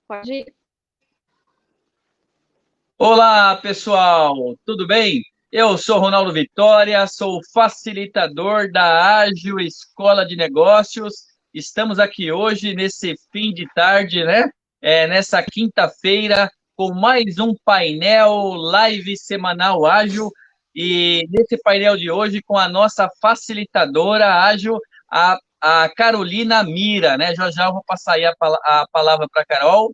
Pode ir. Olá, pessoal, tudo bem? Eu sou Ronaldo Vitória, sou facilitador da Ágil Escola de Negócios. Estamos aqui hoje, nesse fim de tarde, né? Nessa quinta-feira, com mais um painel live semanal ágil. E nesse painel de hoje, com a nossa facilitadora ágil, a Carolina Mira, né? Já já eu vou passar aí a palavra para a Carol.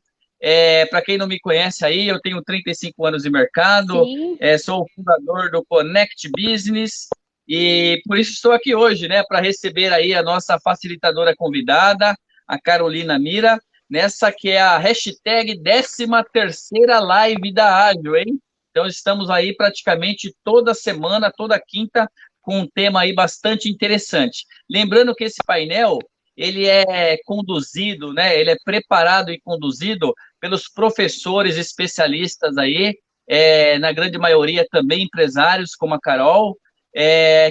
Para quem não me conhece aí, eu tenho 35 anos de mercado, Sim. sou o fundador do Connect Business e por isso estou aqui hoje, né, para receber aí a nossa facilitadora convidada, a Carolina Mira, nessa que é a hashtag 13ª live da Ágil, hein? Então estamos aí praticamente toda semana, toda quinta, com um tema aí bastante interessante. Lembrando que esse painel, ele é conduzido, né, ele é preparado e conduzido pelos professores especialistas aí, na grande maioria também empresários, como a Carol,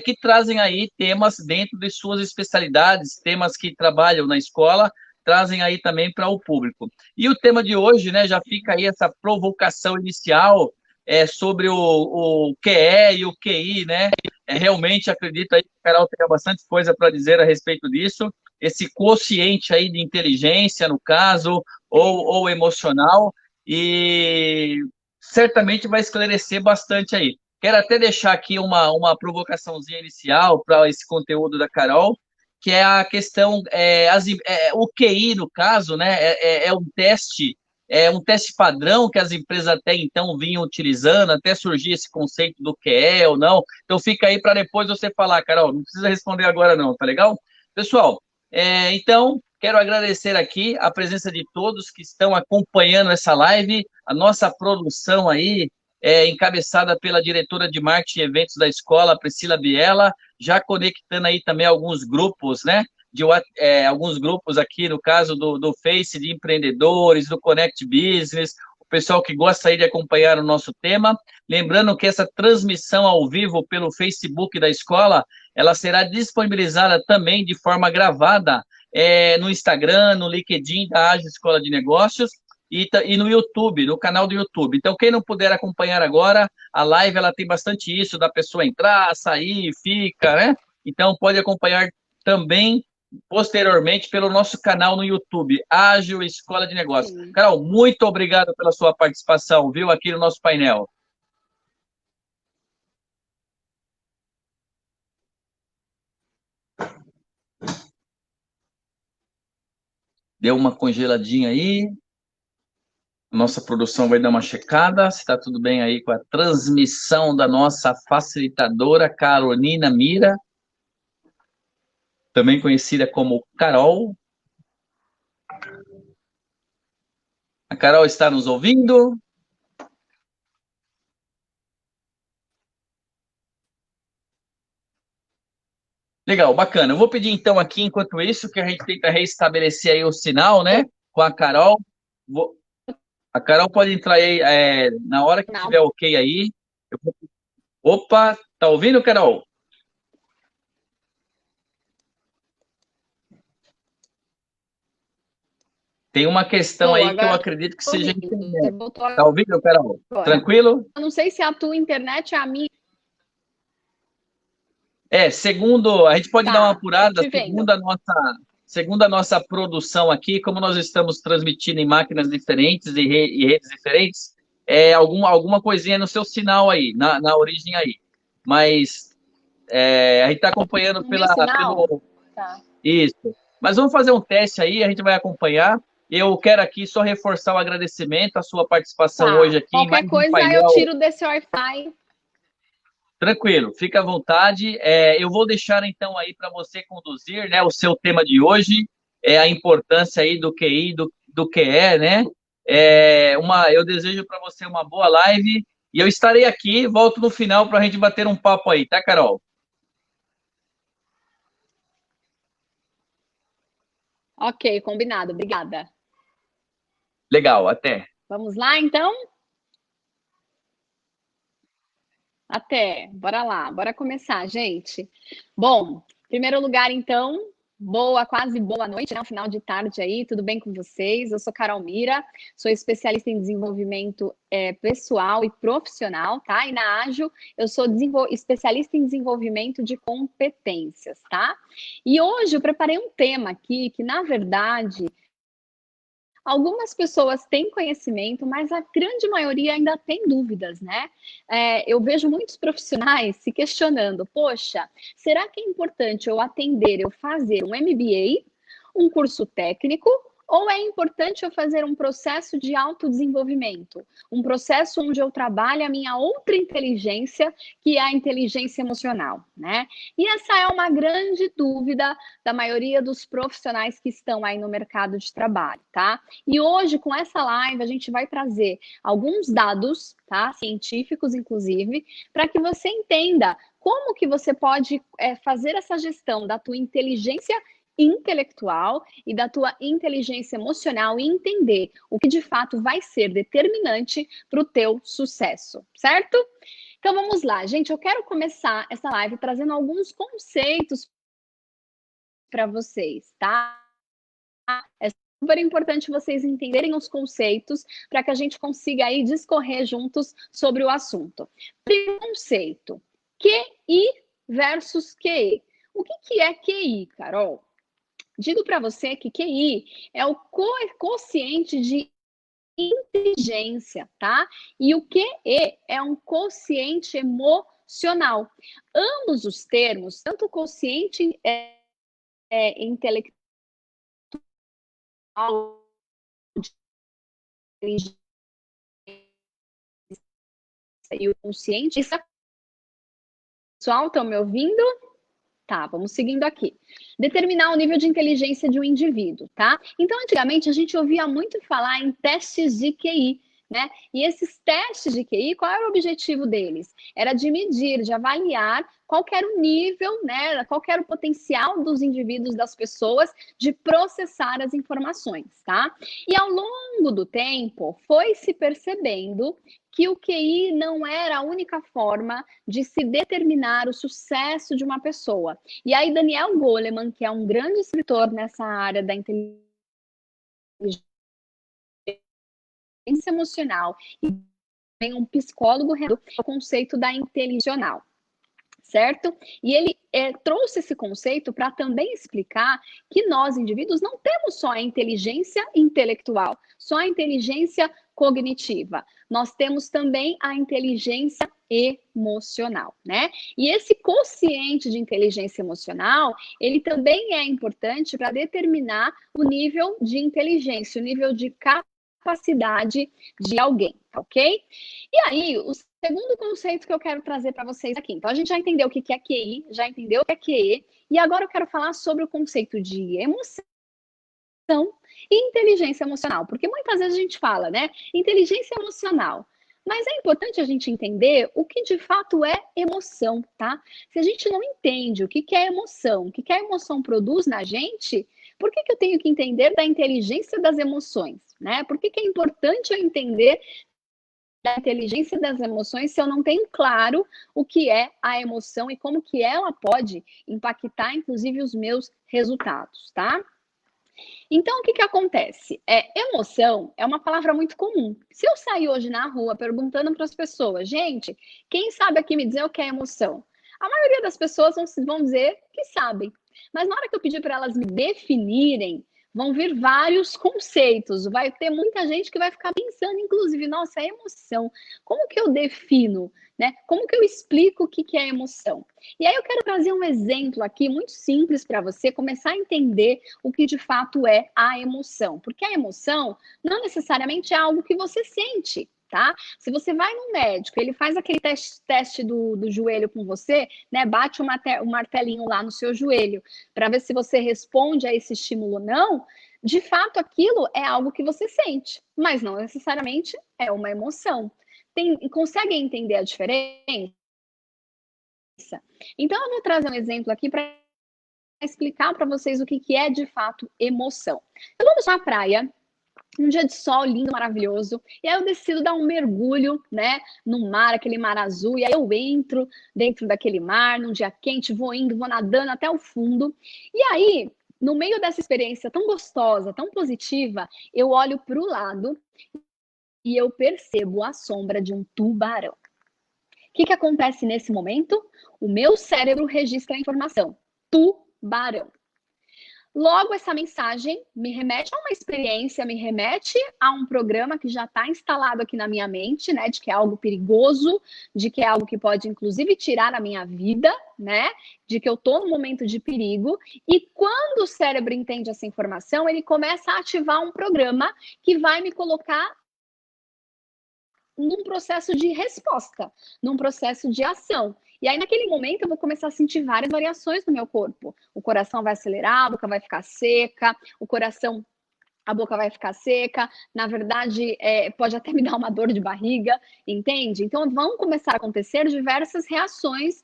que trazem aí temas dentro de suas especialidades, temas que trabalham na escola, trazem aí também para o público. E o tema de hoje, né, já fica aí essa provocação inicial sobre o QE e o QI, né? Realmente acredito aí que a Carol tenha bastante coisa para dizer a respeito disso. Esse quociente aí de inteligência, no caso, ou emocional, e certamente vai esclarecer bastante aí. Quero até deixar aqui uma provocaçãozinha inicial para esse conteúdo da Carol, que é a questão, o QI, no caso, né, é um teste padrão que as empresas até então vinham utilizando, até surgir esse conceito do QE ou não. Então fica aí para depois você falar, Carol, não precisa responder agora não, tá legal? Pessoal, então, quero agradecer aqui a presença de todos que estão acompanhando essa live, a nossa produção aí, encabeçada pela diretora de marketing e eventos da escola, Priscila Biela, já conectando aí também alguns grupos, né? Alguns grupos aqui, no caso do Face de empreendedores, do Connect Business, o pessoal que gosta aí de acompanhar o nosso tema. Lembrando que essa transmissão ao vivo pelo Facebook da escola, ela será disponibilizada também de forma gravada no Instagram, no LinkedIn da Ágil Escola de Negócios e no YouTube, no canal do YouTube. Então, quem não puder acompanhar agora, a live ela tem bastante isso, da pessoa entrar, sair, fica, né? Então, pode acompanhar também posteriormente pelo nosso canal no YouTube, Ágil Escola de Negócios. Sim. Carol, muito obrigado pela sua participação, viu, aqui no nosso painel. Deu uma congeladinha aí. Nossa produção vai dar uma checada se está tudo bem aí com a transmissão da nossa facilitadora Carolina Mira, também conhecida como Carol. A Carol está nos ouvindo? Legal, bacana. Eu vou pedir então aqui, enquanto isso, que a gente tenta restabelecer aí o sinal, né, com a Carol. A Carol pode entrar aí na hora que Não. tiver ok aí. Eu vou- Opa, tá ouvindo, Carol? Tem uma questão Tô, aí que eu agora acredito que tô seja ouvindo. Você internet. voltou Tá ouvindo, Carol? agora. Tranquilo? Eu não sei se a tua internet é a minha. Segundo, a gente pode dar uma Tá, tô apurada, te vendo. segundo a nossa produção aqui, como nós estamos transmitindo em máquinas diferentes e redes diferentes, alguma coisinha no seu sinal aí, na origem aí. Mas a gente está acompanhando No meu sinal? pelo. Tá. Isso. Mas vamos fazer um teste aí, a gente vai acompanhar. Eu quero aqui só reforçar o agradecimento à sua participação Tá. hoje aqui em Qualquer mais um coisa eu painel. tiro desse Wi-Fi. Tranquilo, fica à vontade. Eu vou deixar então aí para você conduzir, né, o seu tema de hoje, a importância aí do QI, do QE, né? Eu desejo para você uma boa live e eu estarei aqui, volto no final para a gente bater um papo aí, tá, Carol? Ok, combinado. Obrigada. Legal, até. Vamos lá, então? Até. Bora lá. Bora começar, gente. Bom, em primeiro lugar, então, Quase boa noite, né? Um final de tarde aí, tudo bem com vocês? Eu sou Carol Mira, sou especialista em desenvolvimento pessoal e profissional, tá? E na Ágil eu sou especialista em desenvolvimento de competências, tá? E hoje eu preparei um tema aqui que, na verdade, algumas pessoas têm conhecimento, mas a grande maioria ainda tem dúvidas, né? Eu vejo muitos profissionais se questionando: poxa, será que é importante eu fazer um MBA, um curso técnico, ou é importante eu fazer um processo de autodesenvolvimento? Um processo onde eu trabalho a minha outra inteligência, que é a inteligência emocional, né? E essa é uma grande dúvida da maioria dos profissionais que estão aí no mercado de trabalho, tá? E hoje, com essa live, a gente vai trazer alguns dados, tá? Científicos, inclusive, para que você entenda como que você pode fazer essa gestão da tua inteligência intelectual e da tua inteligência emocional e entender o que de fato vai ser determinante para o teu sucesso, certo? Então vamos lá, gente. Eu quero começar essa live trazendo alguns conceitos para vocês, tá? É super importante vocês entenderem os conceitos para que a gente consiga aí discorrer juntos sobre o assunto. Primeiro conceito, QI versus QE. O que é QI, Carol? Digo para você que QI é o quociente de inteligência, tá? E o QE é um quociente emocional. Ambos os termos, tanto o quociente intelectual e o consciente. Pessoal, estão me ouvindo? Tá, vamos seguindo aqui. Determinar o nível de inteligência de um indivíduo, tá? Então, antigamente, a gente ouvia muito falar em testes de QI, né? E esses testes de QI, qual era o objetivo deles? Era de medir, de avaliar qual era o nível, né? Qual era o potencial dos indivíduos, das pessoas, de processar as informações, tá? E ao longo do tempo, foi se percebendo que o QI não era a única forma de se determinar o sucesso de uma pessoa. E aí, Daniel Goleman, que é um grande escritor nessa área da inteligência emocional e tem um psicólogo, o conceito da inteligencional, certo? E ele trouxe esse conceito para também explicar que nós, indivíduos, não temos só a inteligência intelectual, só a inteligência cognitiva. Nós temos também a inteligência emocional, né? E esse quociente de inteligência emocional, ele também é importante para determinar o nível de inteligência, o nível de capacidade de alguém, ok? E aí, o segundo conceito que eu quero trazer para vocês aqui. Então, a gente já entendeu o que é QI, já entendeu o que é QE, e agora eu quero falar sobre o conceito de emoção e inteligência emocional, porque muitas vezes a gente fala, né, inteligência emocional, mas é importante a gente entender o que de fato é emoção, tá? Se a gente não entende o que é emoção, o que a emoção produz na gente, por que eu tenho que entender da inteligência das emoções, né? Por que é importante eu entender da inteligência das emoções se eu não tenho claro o que é a emoção e como que ela pode impactar, inclusive, os meus resultados, tá? Então, o que acontece? Emoção é uma palavra muito comum. Se eu sair hoje na rua perguntando para as pessoas, gente, quem sabe aqui me dizer o que é emoção? A maioria das pessoas vão dizer que sabem. Mas na hora que eu pedir para elas me definirem, vão vir vários conceitos. Vai ter muita gente que vai ficar pensando, inclusive, nossa, é emoção. Como que eu defino? Né? Como que eu explico o que é emoção? E aí eu quero trazer um exemplo aqui muito simples para você começar a entender o que de fato é a emoção. Porque a emoção não necessariamente é algo que você sente. Tá? Se você vai no médico, ele faz aquele teste do joelho com você, né? Bate um martelinho lá no seu joelho para ver se você responde a esse estímulo ou não. De fato, aquilo é algo que você sente, mas não necessariamente é uma emoção. Conseguem entender a diferença? Então, eu vou trazer um exemplo aqui para explicar para vocês o que é de fato emoção. Eu vou na praia, um dia de sol lindo, maravilhoso, e aí eu decido dar um mergulho, né, no mar, aquele mar azul, e aí eu entro dentro daquele mar, num dia quente, vou indo, vou nadando até o fundo, e aí no meio dessa experiência tão gostosa, tão positiva, eu olho para o lado e eu percebo a sombra de um tubarão. O que acontece nesse momento? O meu cérebro registra a informação: tubarão. Logo, essa mensagem me remete a uma experiência, me remete a um programa que já está instalado aqui na minha mente, né? De que é algo perigoso, de que é algo que pode, inclusive, tirar a minha vida, né? De que eu estou num momento de perigo. E quando o cérebro entende essa informação, ele começa a ativar um programa que vai me colocar num processo de resposta, num processo de ação. E aí, naquele momento, eu vou começar a sentir várias variações no meu corpo. O coração vai acelerar, a boca vai ficar seca, a boca vai ficar seca. Na verdade, pode até me dar uma dor de barriga, entende? Então, vão começar a acontecer diversas reações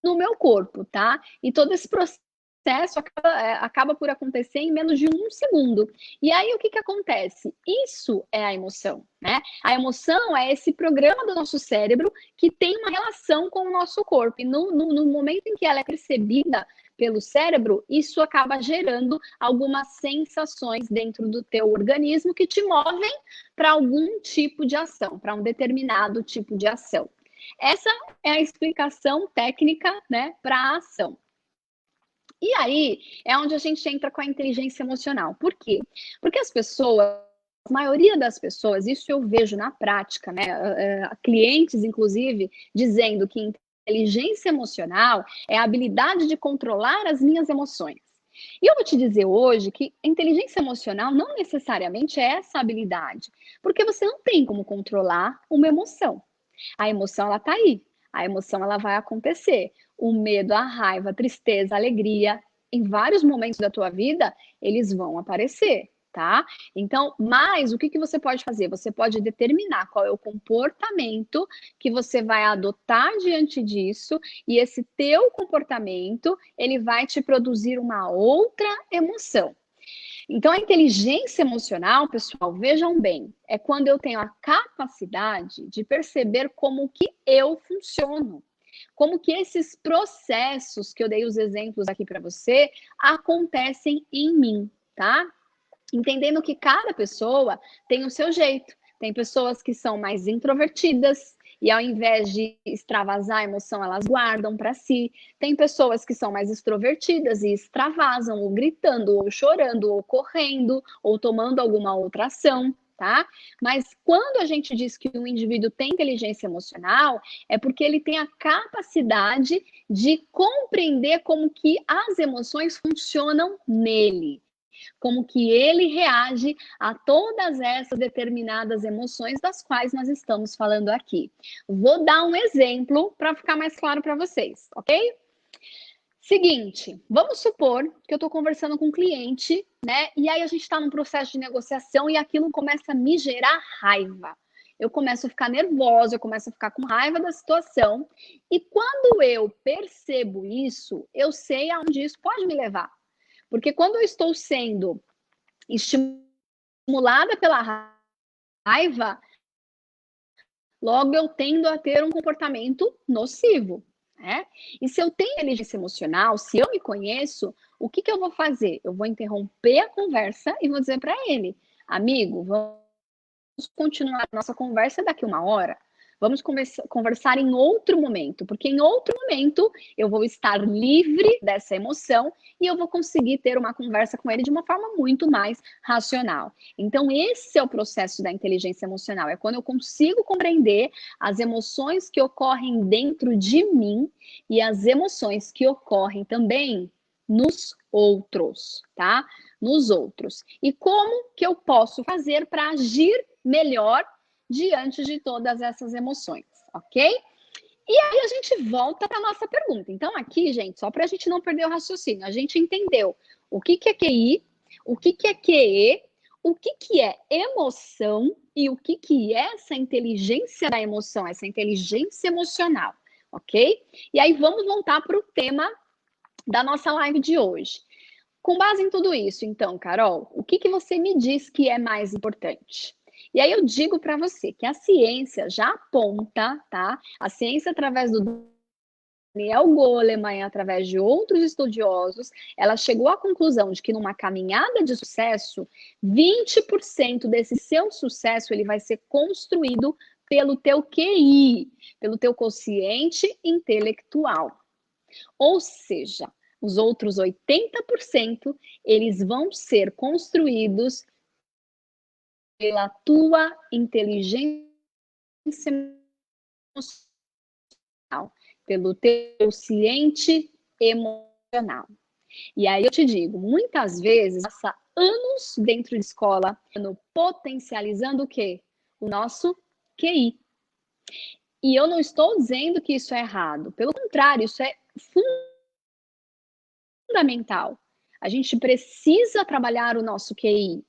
no meu corpo, tá? E todo esse processo acaba por acontecer em menos de 1 segundo. E aí, o que acontece? Isso é a emoção, né? A emoção é esse programa do nosso cérebro que tem uma relação com o nosso corpo. E no momento em que ela é percebida pelo cérebro, isso acaba gerando algumas sensações dentro do teu organismo que te movem para algum tipo de ação, para um determinado tipo de ação. Essa é a explicação técnica, né, para a ação. E aí é onde a gente entra com a inteligência emocional. Por quê? Porque as pessoas, a maioria das pessoas, isso eu vejo na prática, né? Clientes, inclusive, dizendo que inteligência emocional é a habilidade de controlar as minhas emoções. E eu vou te dizer hoje que inteligência emocional não necessariamente é essa habilidade, porque você não tem como controlar uma emoção. A emoção, ela tá aí. A emoção, ela vai acontecer. O medo, a raiva, a tristeza, a alegria, em vários momentos da tua vida, eles vão aparecer, tá? Então, mas o que você pode fazer? Você pode determinar qual é o comportamento que você vai adotar diante disso, e esse teu comportamento, ele vai te produzir uma outra emoção. Então, a inteligência emocional, pessoal, vejam bem, é quando eu tenho a capacidade de perceber como que eu funciono, como que esses processos que eu dei os exemplos aqui para você acontecem em mim, tá? Entendendo que cada pessoa tem o seu jeito. Tem pessoas que são mais introvertidas e ao invés de extravasar a emoção, elas guardam para si. Tem pessoas que são mais extrovertidas e extravasam, ou gritando, ou chorando, ou correndo, ou tomando alguma outra ação, tá? Mas quando a gente diz que um indivíduo tem inteligência emocional, é porque ele tem a capacidade de compreender como que as emoções funcionam nele, como que ele reage a todas essas determinadas emoções das quais nós estamos falando aqui. Vou dar um exemplo para ficar mais claro para vocês, ok? Seguinte, vamos supor que eu estou conversando com um cliente, né? E aí a gente está num processo de negociação e aquilo começa a me gerar raiva. Eu começo a ficar nervosa, eu começo a ficar com raiva da situação. E quando eu percebo isso, eu sei aonde isso pode me levar. Porque quando eu estou sendo estimulada pela raiva, logo eu tendo a ter um comportamento nocivo, né? E se eu tenho inteligência emocional, se eu me conheço, o que eu vou fazer? Eu vou interromper a conversa e vou dizer para ele: amigo, vamos continuar a nossa conversa daqui 1 hora. Vamos conversar em outro momento, porque em outro momento eu vou estar livre dessa emoção e eu vou conseguir ter uma conversa com ele de uma forma muito mais racional. Então, esse é o processo da inteligência emocional, é quando eu consigo compreender as emoções que ocorrem dentro de mim e as emoções que ocorrem também nos outros, tá? Nos outros. E como que eu posso fazer para agir melhor diante de todas essas emoções, ok? E aí a gente volta para a nossa pergunta. Então aqui, gente, só para a gente não perder o raciocínio, a gente entendeu o que é QI, o que é QE, o que é emoção e o que é essa inteligência da emoção, essa inteligência emocional, ok? E aí vamos voltar para o tema da nossa live de hoje. Com base em tudo isso, então, Carol, o que você me diz que é mais importante? E aí eu digo para você que a ciência já aponta, tá? A ciência através do Daniel Goleman, através de outros estudiosos, ela chegou à conclusão de que numa caminhada de sucesso, 20% desse seu sucesso ele vai ser construído pelo teu QI, pelo teu quociente intelectual. Ou seja, os outros 80%, eles vão ser construídos pela tua inteligência emocional, pelo teu ciente emocional. E aí eu te digo, muitas vezes, passa anos dentro de escola, potencializando o quê? O nosso QI. E eu não estou dizendo que isso é errado. Pelo contrário, isso é fundamental. A gente precisa trabalhar o nosso QI.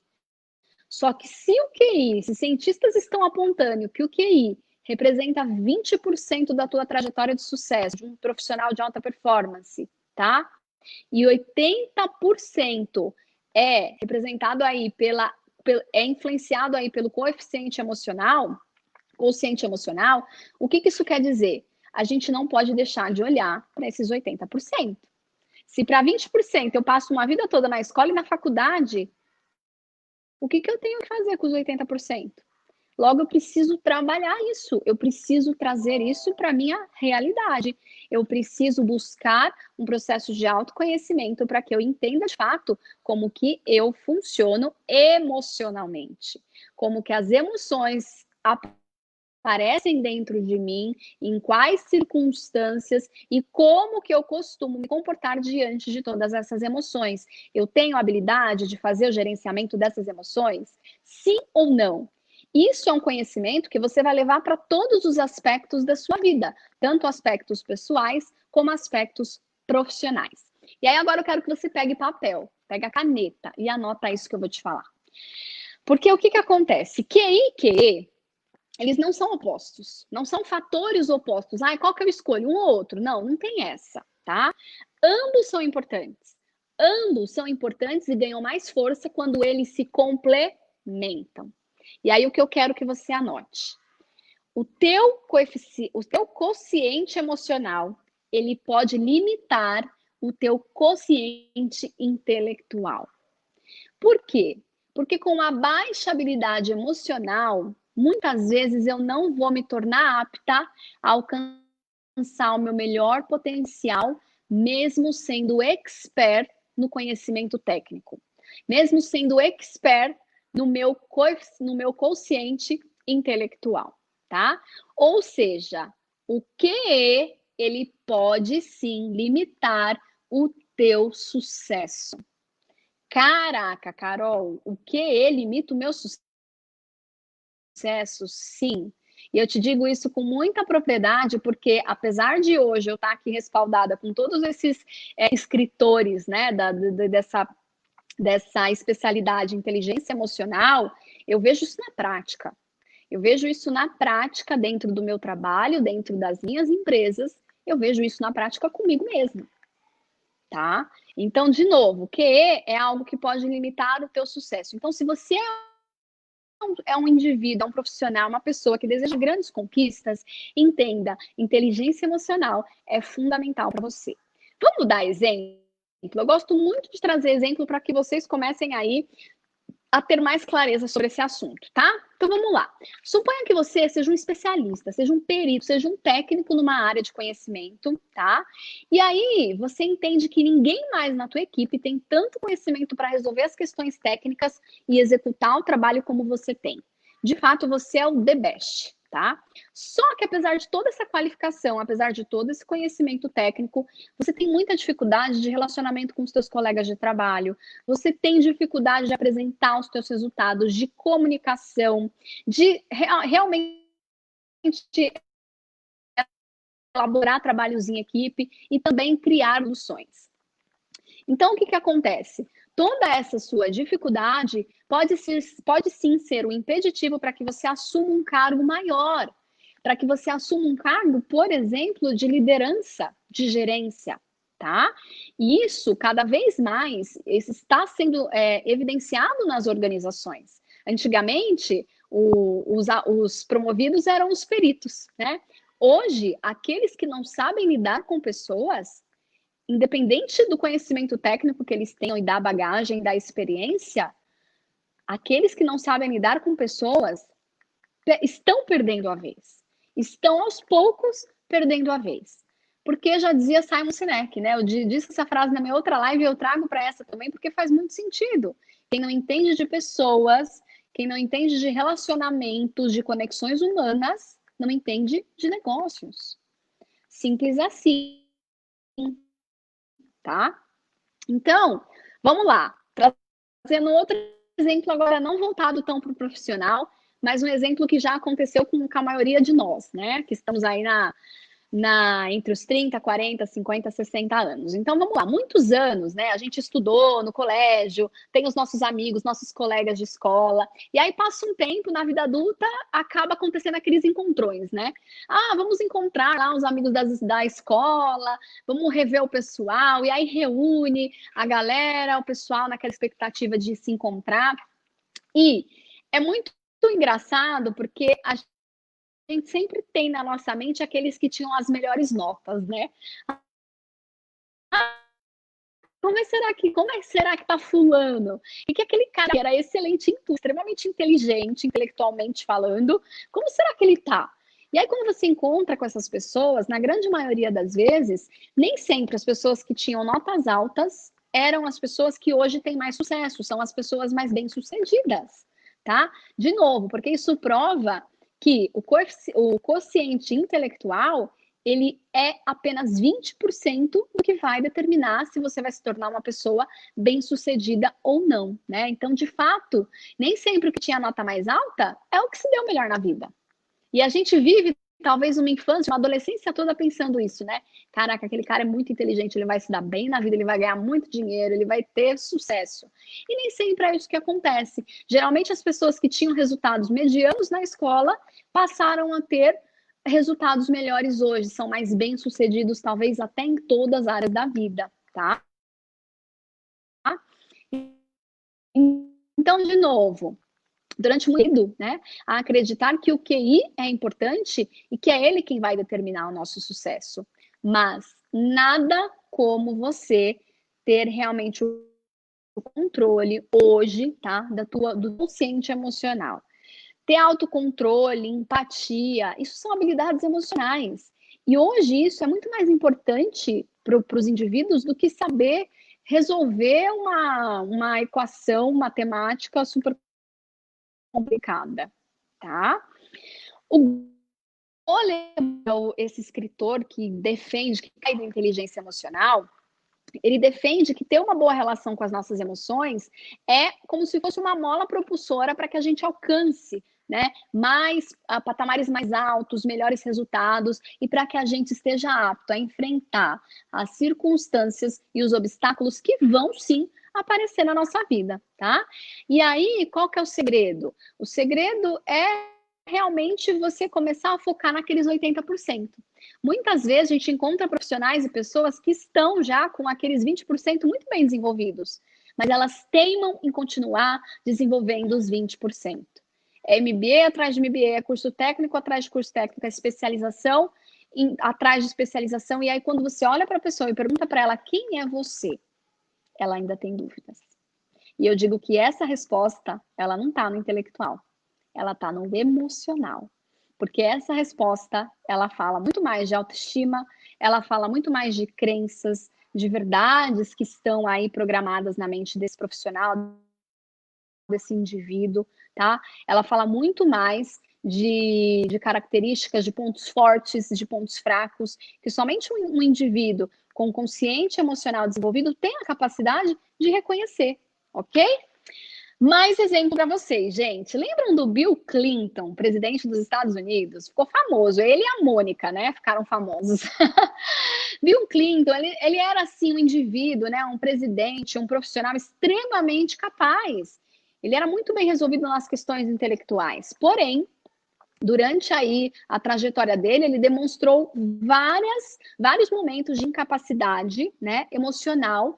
Só que se o QI, se cientistas estão apontando que o QI representa 20% da tua trajetória de sucesso, de um profissional de alta performance, tá? E 80% é representado aí é influenciado aí pelo quociente emocional, o que isso quer dizer? A gente não pode deixar de olhar para esses 80%. Se para 20% eu passo uma vida toda na escola e na faculdade, o que eu tenho que fazer com os 80%? Logo, eu preciso trabalhar isso, eu preciso trazer isso para a minha realidade. Eu preciso buscar um processo de autoconhecimento para que eu entenda de fato como que eu funciono emocionalmente, como que as emoções aparecem dentro de mim, em quais circunstâncias e como que eu costumo me comportar diante de todas essas emoções. Eu tenho a habilidade de fazer o gerenciamento dessas emoções? Sim ou não? Isso é um conhecimento que você vai levar para todos os aspectos da sua vida, tanto aspectos pessoais como aspectos profissionais. E aí agora eu quero que você pegue papel, pegue a caneta e anota isso que eu vou te falar. Porque o que acontece? QI e QE, eles não são opostos, não são fatores opostos. Ah, qual que eu escolho? Um ou outro? Não, não tem essa, tá? Ambos são importantes. Ambos são importantes e ganham mais força quando eles se complementam. E aí o que eu quero que você anote. O teu quociente emocional, ele pode limitar o teu quociente intelectual. Por quê? Porque com uma baixa habilidade emocional, muitas vezes eu não vou me tornar apta a alcançar o meu melhor potencial, mesmo sendo expert no conhecimento técnico, mesmo sendo expert no meu quociente intelectual, tá? Ou seja, o QE, ele pode sim limitar o teu sucesso. Caraca, Carol, o QE limita o meu sucesso? Sim. E eu te digo isso com muita propriedade, porque apesar de hoje eu estar aqui respaldada com todos esses escritores, né, dessa especialidade inteligência emocional, eu vejo isso na prática. Eu vejo isso na prática dentro do meu trabalho, dentro das minhas empresas, eu vejo isso na prática comigo mesma. Tá? Então, de novo, QE é algo que pode limitar o teu sucesso. Então, se você é um indivíduo, é um profissional, uma pessoa que deseja grandes conquistas, entenda, inteligência emocional é fundamental para você. Vamos dar exemplo? Eu gosto muito de trazer exemplo para que vocês comecem aí a ter mais clareza sobre esse assunto, tá? Então vamos lá. Suponha que você seja um especialista, seja um perito, seja um técnico numa área de conhecimento, tá? E aí você entende que ninguém mais na tua equipe tem tanto conhecimento para resolver as questões técnicas e executar o trabalho como você tem. De fato, você é o the best, tá? Só que apesar de toda essa qualificação, apesar de todo esse conhecimento técnico, você tem muita dificuldade de relacionamento com os teus colegas de trabalho, você tem dificuldade de apresentar os teus resultados, de comunicação, de realmente elaborar trabalhos em equipe e também criar soluções. Então, o que acontece? Toda essa sua dificuldade pode sim ser um impeditivo para que você assuma um cargo maior, para que você assuma um cargo, por exemplo, de liderança, de gerência, tá? E isso, cada vez mais, está sendo evidenciado nas organizações. Antigamente, os promovidos eram os peritos, né? Hoje, aqueles que não sabem lidar com pessoas, independente do conhecimento técnico que eles tenham e da bagagem, da experiência, aqueles que não sabem lidar com pessoas estão perdendo a vez. Estão aos poucos perdendo a vez. Porque já dizia Simon Sinek, né? Eu disse essa frase na minha outra live e eu trago para essa também, porque faz muito sentido. Quem não entende de pessoas, quem não entende de relacionamentos, de conexões humanas, não entende de negócios. Simples assim, tá? Então, vamos lá. Trazendo outro exemplo agora, não voltado tão para o profissional, mas um exemplo que já aconteceu com a maioria de nós, né? Que estamos aí entre os 30, 40, 50, 60 anos. Então, vamos lá, muitos anos, né? A gente estudou no colégio, tem os nossos amigos, nossos colegas de escola, e aí passa um tempo na vida adulta, acaba acontecendo aqueles encontrões, né? Ah, vamos encontrar lá os amigos da escola, vamos rever o pessoal, e aí reúne a galera, o pessoal naquela expectativa de se encontrar. E é muito engraçado porque a gente sempre tem na nossa mente aqueles que tinham as melhores notas, né? Como é será que tá fulano? E que aquele cara que era excelente em tudo, extremamente inteligente, intelectualmente falando, como será que ele tá? E aí, quando você encontra com essas pessoas, na grande maioria das vezes, nem sempre as pessoas que tinham notas altas eram as pessoas que hoje têm mais sucesso, são as pessoas mais bem-sucedidas, tá? De novo, porque isso prova que o quociente intelectual ele é apenas 20% do que vai determinar se você vai se tornar uma pessoa bem-sucedida ou não, né? Então, de fato, nem sempre o que tinha a nota mais alta é o que se deu melhor na vida. E a gente vive talvez uma infância, uma adolescência toda pensando isso, né? Caraca, aquele cara é muito inteligente, ele vai se dar bem na vida, ele vai ganhar muito dinheiro, ele vai ter sucesso. E nem sempre é isso que acontece. Geralmente as pessoas que tinham resultados medianos na escola passaram a ter resultados melhores hoje, são mais bem-sucedidos, talvez até em todas as áreas da vida, tá? Então, de novo, durante muito tempo, né, a acreditar que o QI é importante e que é ele quem vai determinar o nosso sucesso. Mas nada como você ter realmente o controle hoje, tá, do consciente emocional. Ter autocontrole, empatia, isso são habilidades emocionais. E hoje isso é muito mais importante para os indivíduos do que saber resolver uma equação matemática super complicada, tá? O Goleman, esse escritor que defende, que cai da inteligência emocional, ele defende que ter uma boa relação com as nossas emoções é como se fosse uma mola propulsora para que a gente alcance, né, patamares mais altos, melhores resultados e para que a gente esteja apto a enfrentar as circunstâncias e os obstáculos que vão sim aparecer na nossa vida, tá? E aí, qual que é o segredo? O segredo é realmente você começar a focar naqueles 80%. Muitas vezes a gente encontra profissionais e pessoas que estão já com aqueles 20% muito bem desenvolvidos, mas elas teimam em continuar desenvolvendo os 20%. É MBA atrás de MBA, é curso técnico atrás de curso técnico, é especialização atrás de especialização, e aí quando você olha para a pessoa e pergunta para ela quem é você, ela ainda tem dúvidas. E eu digo que essa resposta, ela não está no intelectual, ela está no emocional. Porque essa resposta, ela fala muito mais de autoestima, ela fala muito mais de crenças, de verdades que estão aí programadas na mente desse profissional, desse indivíduo, tá? Ela fala muito mais de características, de pontos fortes, de pontos fracos, que somente um indivíduo com consciente emocional desenvolvido tem a capacidade de reconhecer, ok? Mais exemplo para vocês, gente. Lembram do Bill Clinton, presidente dos Estados Unidos? Ficou famoso. Ele e a Mônica, né? Ficaram famosos. Bill Clinton, ele era, assim, um indivíduo, né? Um presidente, um profissional extremamente capaz. Ele era muito bem resolvido nas questões intelectuais. Porém, Durante aí a trajetória dele, ele demonstrou vários momentos de incapacidade, né, emocional,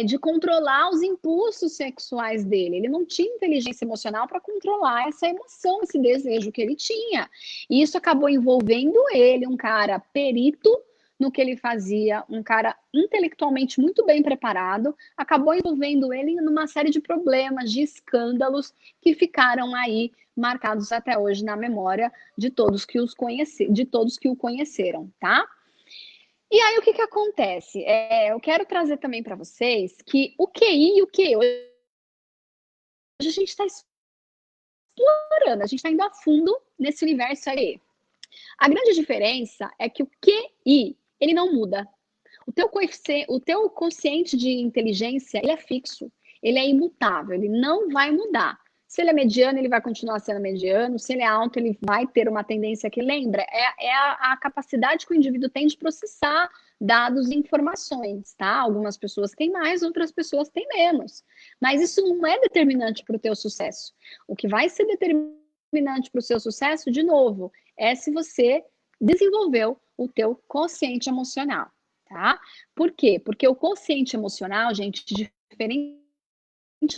de controlar os impulsos sexuais dele. Ele não tinha inteligência emocional para controlar essa emoção, esse desejo que ele tinha. E isso acabou envolvendo ele, um cara perito no que ele fazia, um cara intelectualmente muito bem preparado, acabou envolvendo ele numa série de problemas, de escândalos que ficaram aí marcados até hoje na memória de todos que o conheceram, tá? E aí o que acontece? Eu quero trazer também para vocês que o QI e o QE hoje a gente está explorando, a gente está indo a fundo nesse universo aí. A grande diferença é que o QI ele não muda. O teu quociente de inteligência ele é fixo, ele é imutável, ele não vai mudar. Se ele é mediano, ele vai continuar sendo mediano. Se ele é alto, ele vai ter uma tendência que, lembra, é a capacidade que o indivíduo tem de processar dados e informações, tá? Algumas pessoas têm mais, outras pessoas têm menos. Mas isso não é determinante para o teu sucesso. O que vai ser determinante para o seu sucesso, de novo, é se você desenvolveu o teu quociente emocional, tá? Por quê? Porque o quociente emocional, gente, diferente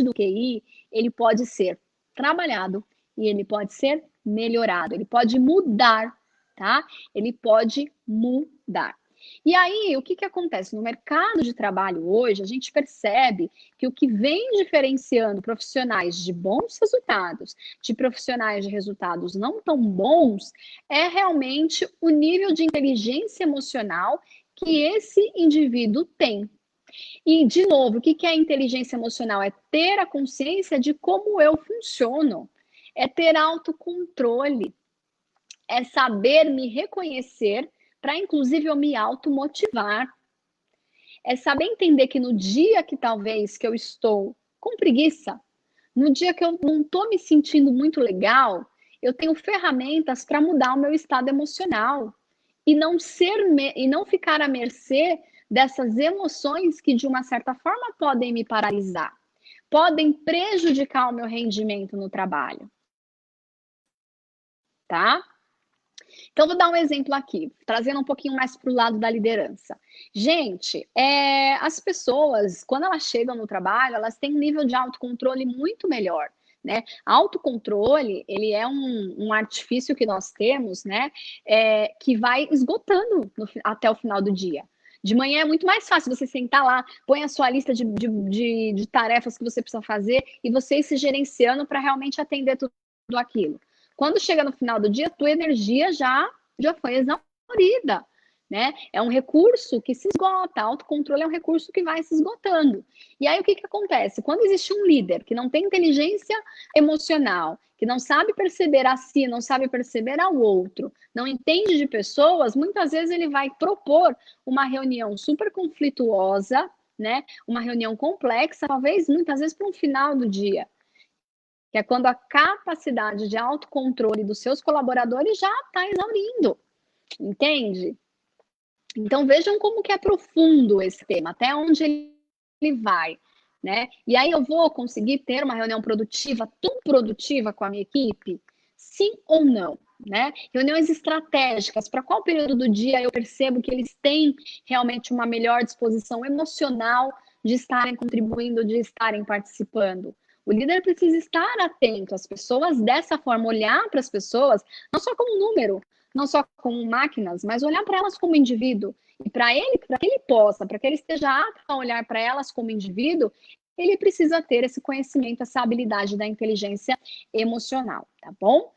do QI, ele pode ser trabalhado e ele pode ser melhorado, ele pode mudar, tá? Ele pode mudar. E aí, o que acontece? No mercado de trabalho hoje, a gente percebe que o que vem diferenciando profissionais de bons resultados de profissionais de resultados não tão bons é realmente o nível de inteligência emocional que esse indivíduo tem. E, de novo, o que é inteligência emocional? É ter a consciência de como eu funciono, é ter autocontrole, é saber me reconhecer para, inclusive, eu me automotivar. É saber entender que no dia que talvez que eu estou com preguiça, no dia que eu não estou me sentindo muito legal, eu tenho ferramentas para mudar o meu estado emocional e não ficar à mercê dessas emoções que, de uma certa forma, podem me paralisar, podem prejudicar o meu rendimento no trabalho, tá? Então, vou dar um exemplo aqui, trazendo um pouquinho mais para o lado da liderança. Gente, as pessoas, quando elas chegam no trabalho, elas têm um nível de autocontrole muito melhor, né? Autocontrole, ele é um artifício que nós temos, né? Que vai esgotando até o final do dia. De manhã é muito mais fácil você sentar lá, põe a sua lista de tarefas que você precisa fazer e você ir se gerenciando para realmente atender tudo aquilo. Quando chega no final do dia, tua energia já foi exaurida, né? É um recurso que se esgota, autocontrole é um recurso que vai se esgotando. E aí o que acontece? Quando existe um líder que não tem inteligência emocional, que não sabe perceber a si, não sabe perceber ao outro, não entende de pessoas, muitas vezes ele vai propor uma reunião super conflituosa, né? Uma reunião complexa, talvez muitas vezes para um final do dia, que é quando a capacidade de autocontrole dos seus colaboradores já está exaurindo, entende? Então vejam como que é profundo esse tema, até onde ele vai, né? E aí eu vou conseguir ter uma reunião produtiva, tão produtiva com a minha equipe? Sim ou não? Né? Reuniões estratégicas, para qual período do dia eu percebo que eles têm realmente uma melhor disposição emocional de estarem contribuindo, de estarem participando? O líder precisa estar atento às pessoas dessa forma, olhar para as pessoas, não só como número, não só como máquinas, mas olhar para elas como indivíduo. E para que ele possa, para que ele esteja apto a olhar para elas como indivíduo, ele precisa ter esse conhecimento, essa habilidade da inteligência emocional, tá bom?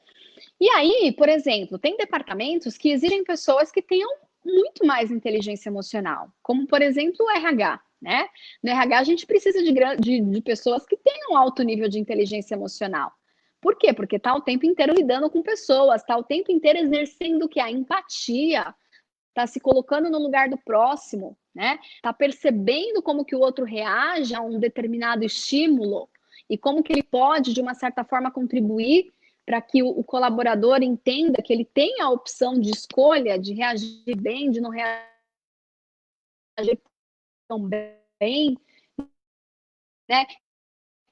E aí, por exemplo, tem departamentos que exigem pessoas que tenham muito mais inteligência emocional, como, por exemplo, o RH, né? No RH, a gente precisa de pessoas que tenham alto nível de inteligência emocional. Por quê? Porque está o tempo inteiro lidando com pessoas, está o tempo inteiro exercendo o que? A empatia, está se colocando no lugar do próximo, né? Está percebendo como que o outro reage a um determinado estímulo e como que ele pode, de uma certa forma, contribuir para que o colaborador entenda que ele tem a opção de escolha de reagir bem, de não reagir tão bem, né?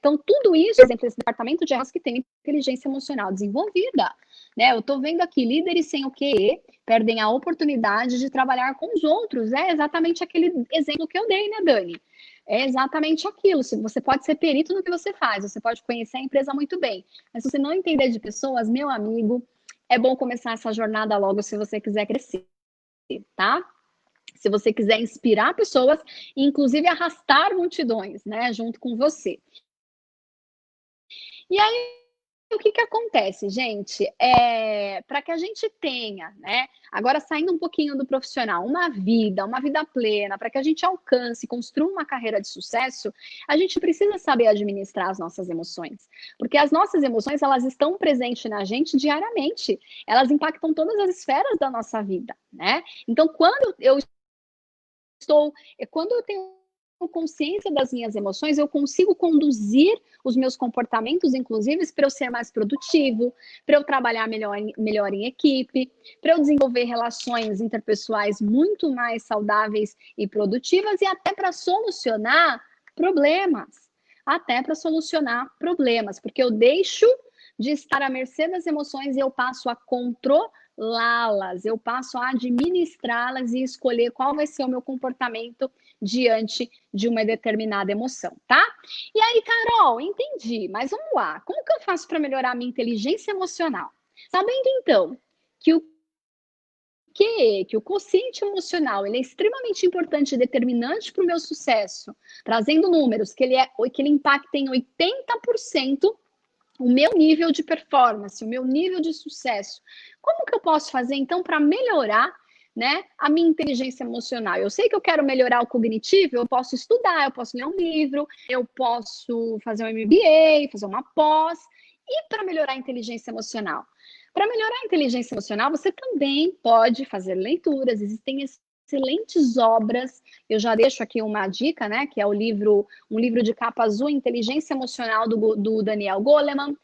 Então, tudo isso, por exemplo, esse departamento de RH que tem inteligência emocional desenvolvida, né? Eu estou vendo aqui, líderes sem o QE perdem a oportunidade de trabalhar com os outros. É exatamente aquele exemplo que eu dei, né, Dani? É exatamente aquilo. Você pode ser perito no que você faz, você pode conhecer a empresa muito bem, mas se você não entender de pessoas, meu amigo, é bom começar essa jornada logo se você quiser crescer, tá? Se você quiser inspirar pessoas, e inclusive arrastar multidões, né, junto com você. E aí, o que acontece, gente? Para que a gente tenha, né? Agora saindo um pouquinho do profissional, uma vida plena, para que a gente alcance, construa uma carreira de sucesso, a gente precisa saber administrar as nossas emoções. Porque as nossas emoções, elas estão presentes na gente diariamente. Elas impactam todas as esferas da nossa vida, né? Então, quando eu tenho consciência das minhas emoções, eu consigo conduzir os meus comportamentos, inclusive, para eu ser mais produtivo, para eu trabalhar melhor em equipe, para eu desenvolver relações interpessoais muito mais saudáveis e produtivas, e até para solucionar problemas. Porque eu deixo de estar à mercê das emoções e eu passo a controlá-las, eu passo a administrá-las e escolher qual vai ser o meu comportamento diante de uma determinada emoção, tá? E aí, Carol, entendi, mas vamos lá. Como que eu faço para melhorar a minha inteligência emocional? Sabendo, então, que o quociente emocional ele é extremamente importante e determinante para o meu sucesso, trazendo números que ele impacta em 80% o meu nível de performance, o meu nível de sucesso. Como que eu posso fazer, então, para melhorar, né, a minha inteligência emocional? Eu sei que eu quero melhorar o cognitivo, eu posso estudar, eu posso ler um livro, eu posso fazer um MBA, fazer uma pós. E para melhorar a inteligência emocional? Para melhorar a inteligência emocional, você também pode fazer leituras, existem excelentes obras. Eu já deixo aqui uma dica, né? Que é um livro de capa azul, Inteligência Emocional, do Daniel Goleman.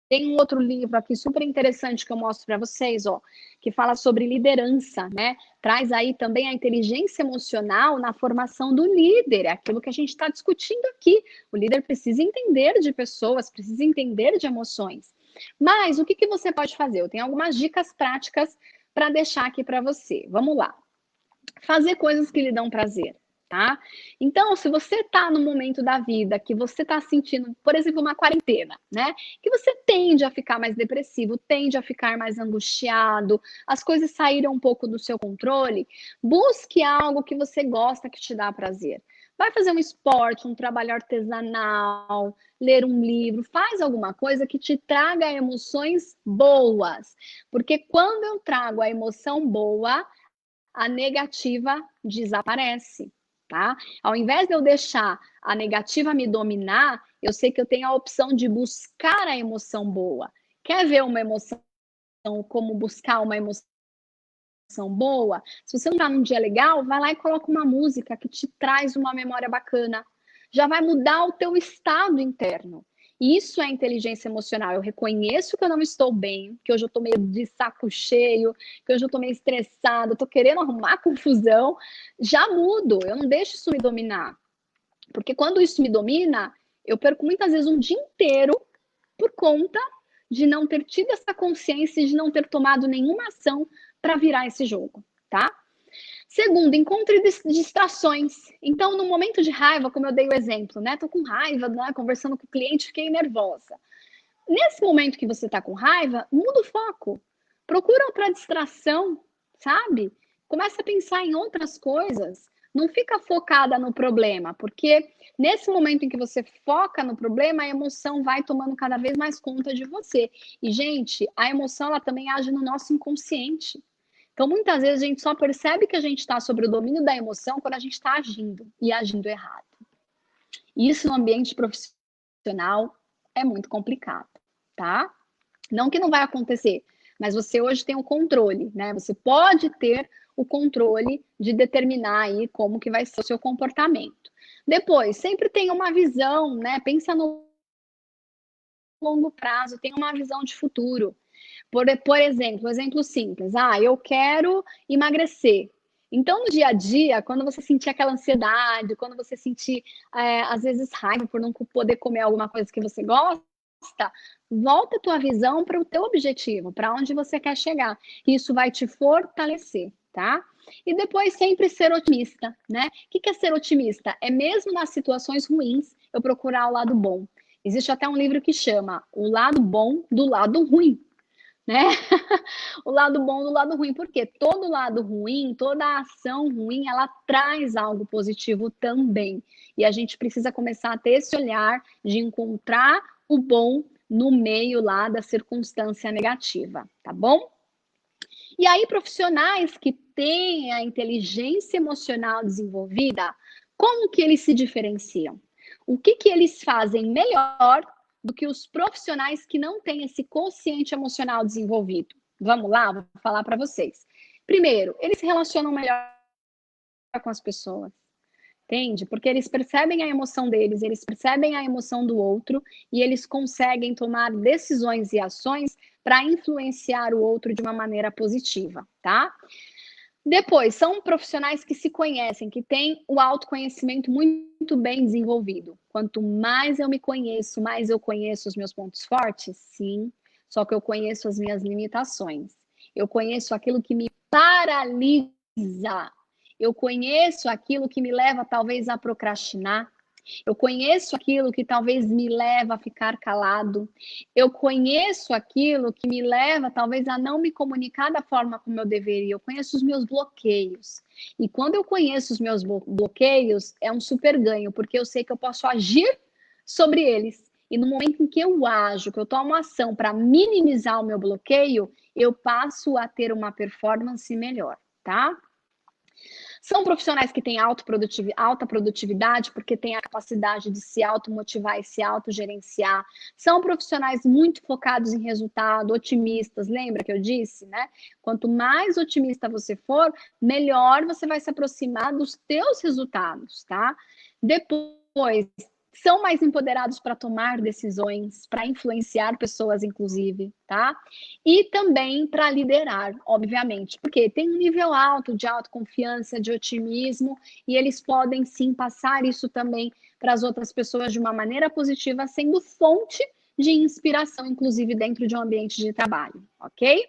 Tem um outro livro aqui super interessante que eu mostro para vocês, ó, que fala sobre liderança, né? Traz aí também a inteligência emocional na formação do líder, é aquilo que a gente está discutindo aqui. O líder precisa entender de pessoas, precisa entender de emoções. Mas o que você pode fazer? Eu tenho algumas dicas práticas para deixar aqui para você. Vamos lá. Fazer coisas que lhe dão prazer, tá? Então, se você está no momento da vida que você está sentindo, por exemplo, uma quarentena, né? Que você tende a ficar mais depressivo, tende a ficar mais angustiado, as coisas saíram um pouco do seu controle, busque algo que você gosta, que te dá prazer. Vai fazer um esporte, um trabalho artesanal, ler um livro, faz alguma coisa que te traga emoções boas. Porque quando eu trago a emoção boa, a negativa desaparece, tá? Ao invés de eu deixar a negativa me dominar, eu sei que eu tenho a opção de buscar a emoção boa. Quer ver uma emoção, como buscar uma emoção boa? Se você não tá num dia legal, vai lá e coloca uma música que te traz uma memória bacana. Já vai mudar o teu estado interno. Isso é inteligência emocional. Eu reconheço que eu não estou bem, que hoje eu estou meio de saco cheio, que hoje eu estou meio estressada, estou querendo arrumar confusão. Já mudo, eu não deixo isso me dominar. Porque quando isso me domina, eu perco muitas vezes um dia inteiro por conta de não ter tido essa consciência e de não ter tomado nenhuma ação para virar esse jogo, tá? Segundo, encontre distrações. Então, no momento de raiva, como eu dei o exemplo, né? Tô com raiva, né? Conversando com o cliente, fiquei nervosa. Nesse momento que você tá com raiva, muda o foco. Procura outra distração, sabe? Começa a pensar em outras coisas. Não fica focada no problema, porque nesse momento em que você foca no problema, a emoção vai tomando cada vez mais conta de você. E, gente, a emoção, ela também age no nosso inconsciente. Então, muitas vezes a gente só percebe que a gente está sob o domínio da emoção quando a gente está agindo e agindo errado. Isso no ambiente profissional é muito complicado, tá? Não que não vai acontecer, mas você hoje tem o controle, né? Você pode ter o controle de determinar aí como que vai ser o seu comportamento. Depois, sempre tem uma visão, né? Pensa no longo prazo, tem uma visão de futuro. Por exemplo, um exemplo simples. Eu quero emagrecer. Então, no dia a dia, quando você sentir aquela ansiedade, quando você sentir, às vezes, raiva por não poder comer alguma coisa que você gosta, volta a tua visão para o teu objetivo, para onde você quer chegar. Isso vai te fortalecer, tá? E depois sempre ser otimista, né? O que é ser otimista? É mesmo nas situações ruins, eu procurar o lado bom. Existe até um livro que chama O Lado Bom do Lado Ruim, né? O lado bom do lado ruim, porque todo lado ruim, toda ação ruim, ela traz algo positivo também. E a gente precisa começar a ter esse olhar de encontrar o bom no meio lá da circunstância negativa, tá bom? E aí, profissionais que têm a inteligência emocional desenvolvida, como que eles se diferenciam? O que eles fazem melhor do que os profissionais que não têm esse quociente emocional desenvolvido? Vamos lá, vou falar para vocês. Primeiro, eles se relacionam melhor com as pessoas, entende? Porque eles percebem a emoção deles, eles percebem a emoção do outro e eles conseguem tomar decisões e ações para influenciar o outro de uma maneira positiva, tá? Depois, são profissionais que se conhecem, que têm o autoconhecimento muito bem desenvolvido. Quanto mais eu me conheço, mais eu conheço os meus pontos fortes, sim, só que eu conheço as minhas limitações. Eu conheço aquilo que me paralisa. Eu conheço aquilo que me leva, talvez, a procrastinar. Eu conheço aquilo que talvez me leva a ficar calado. Eu conheço aquilo que me leva, talvez, a não me comunicar da forma como eu deveria. Eu conheço os meus bloqueios. E quando eu conheço os meus bloqueios, é um super ganho, porque eu sei que eu posso agir sobre eles. E no momento em que eu ajo, que eu tomo ação para minimizar o meu bloqueio, eu passo a ter uma performance melhor, tá? São profissionais que têm alta produtividade, porque têm a capacidade de se automotivar e se autogerenciar. São profissionais muito focados em resultado, otimistas. Lembra que eu disse, né? Quanto mais otimista você for, melhor você vai se aproximar dos teus resultados, tá? Depois, são mais empoderados para tomar decisões, para influenciar pessoas, inclusive, tá? E também para liderar, obviamente, porque tem um nível alto de autoconfiança, de otimismo, e eles podem sim passar isso também para as outras pessoas de uma maneira positiva, sendo fonte de inspiração, inclusive dentro de um ambiente de trabalho, ok?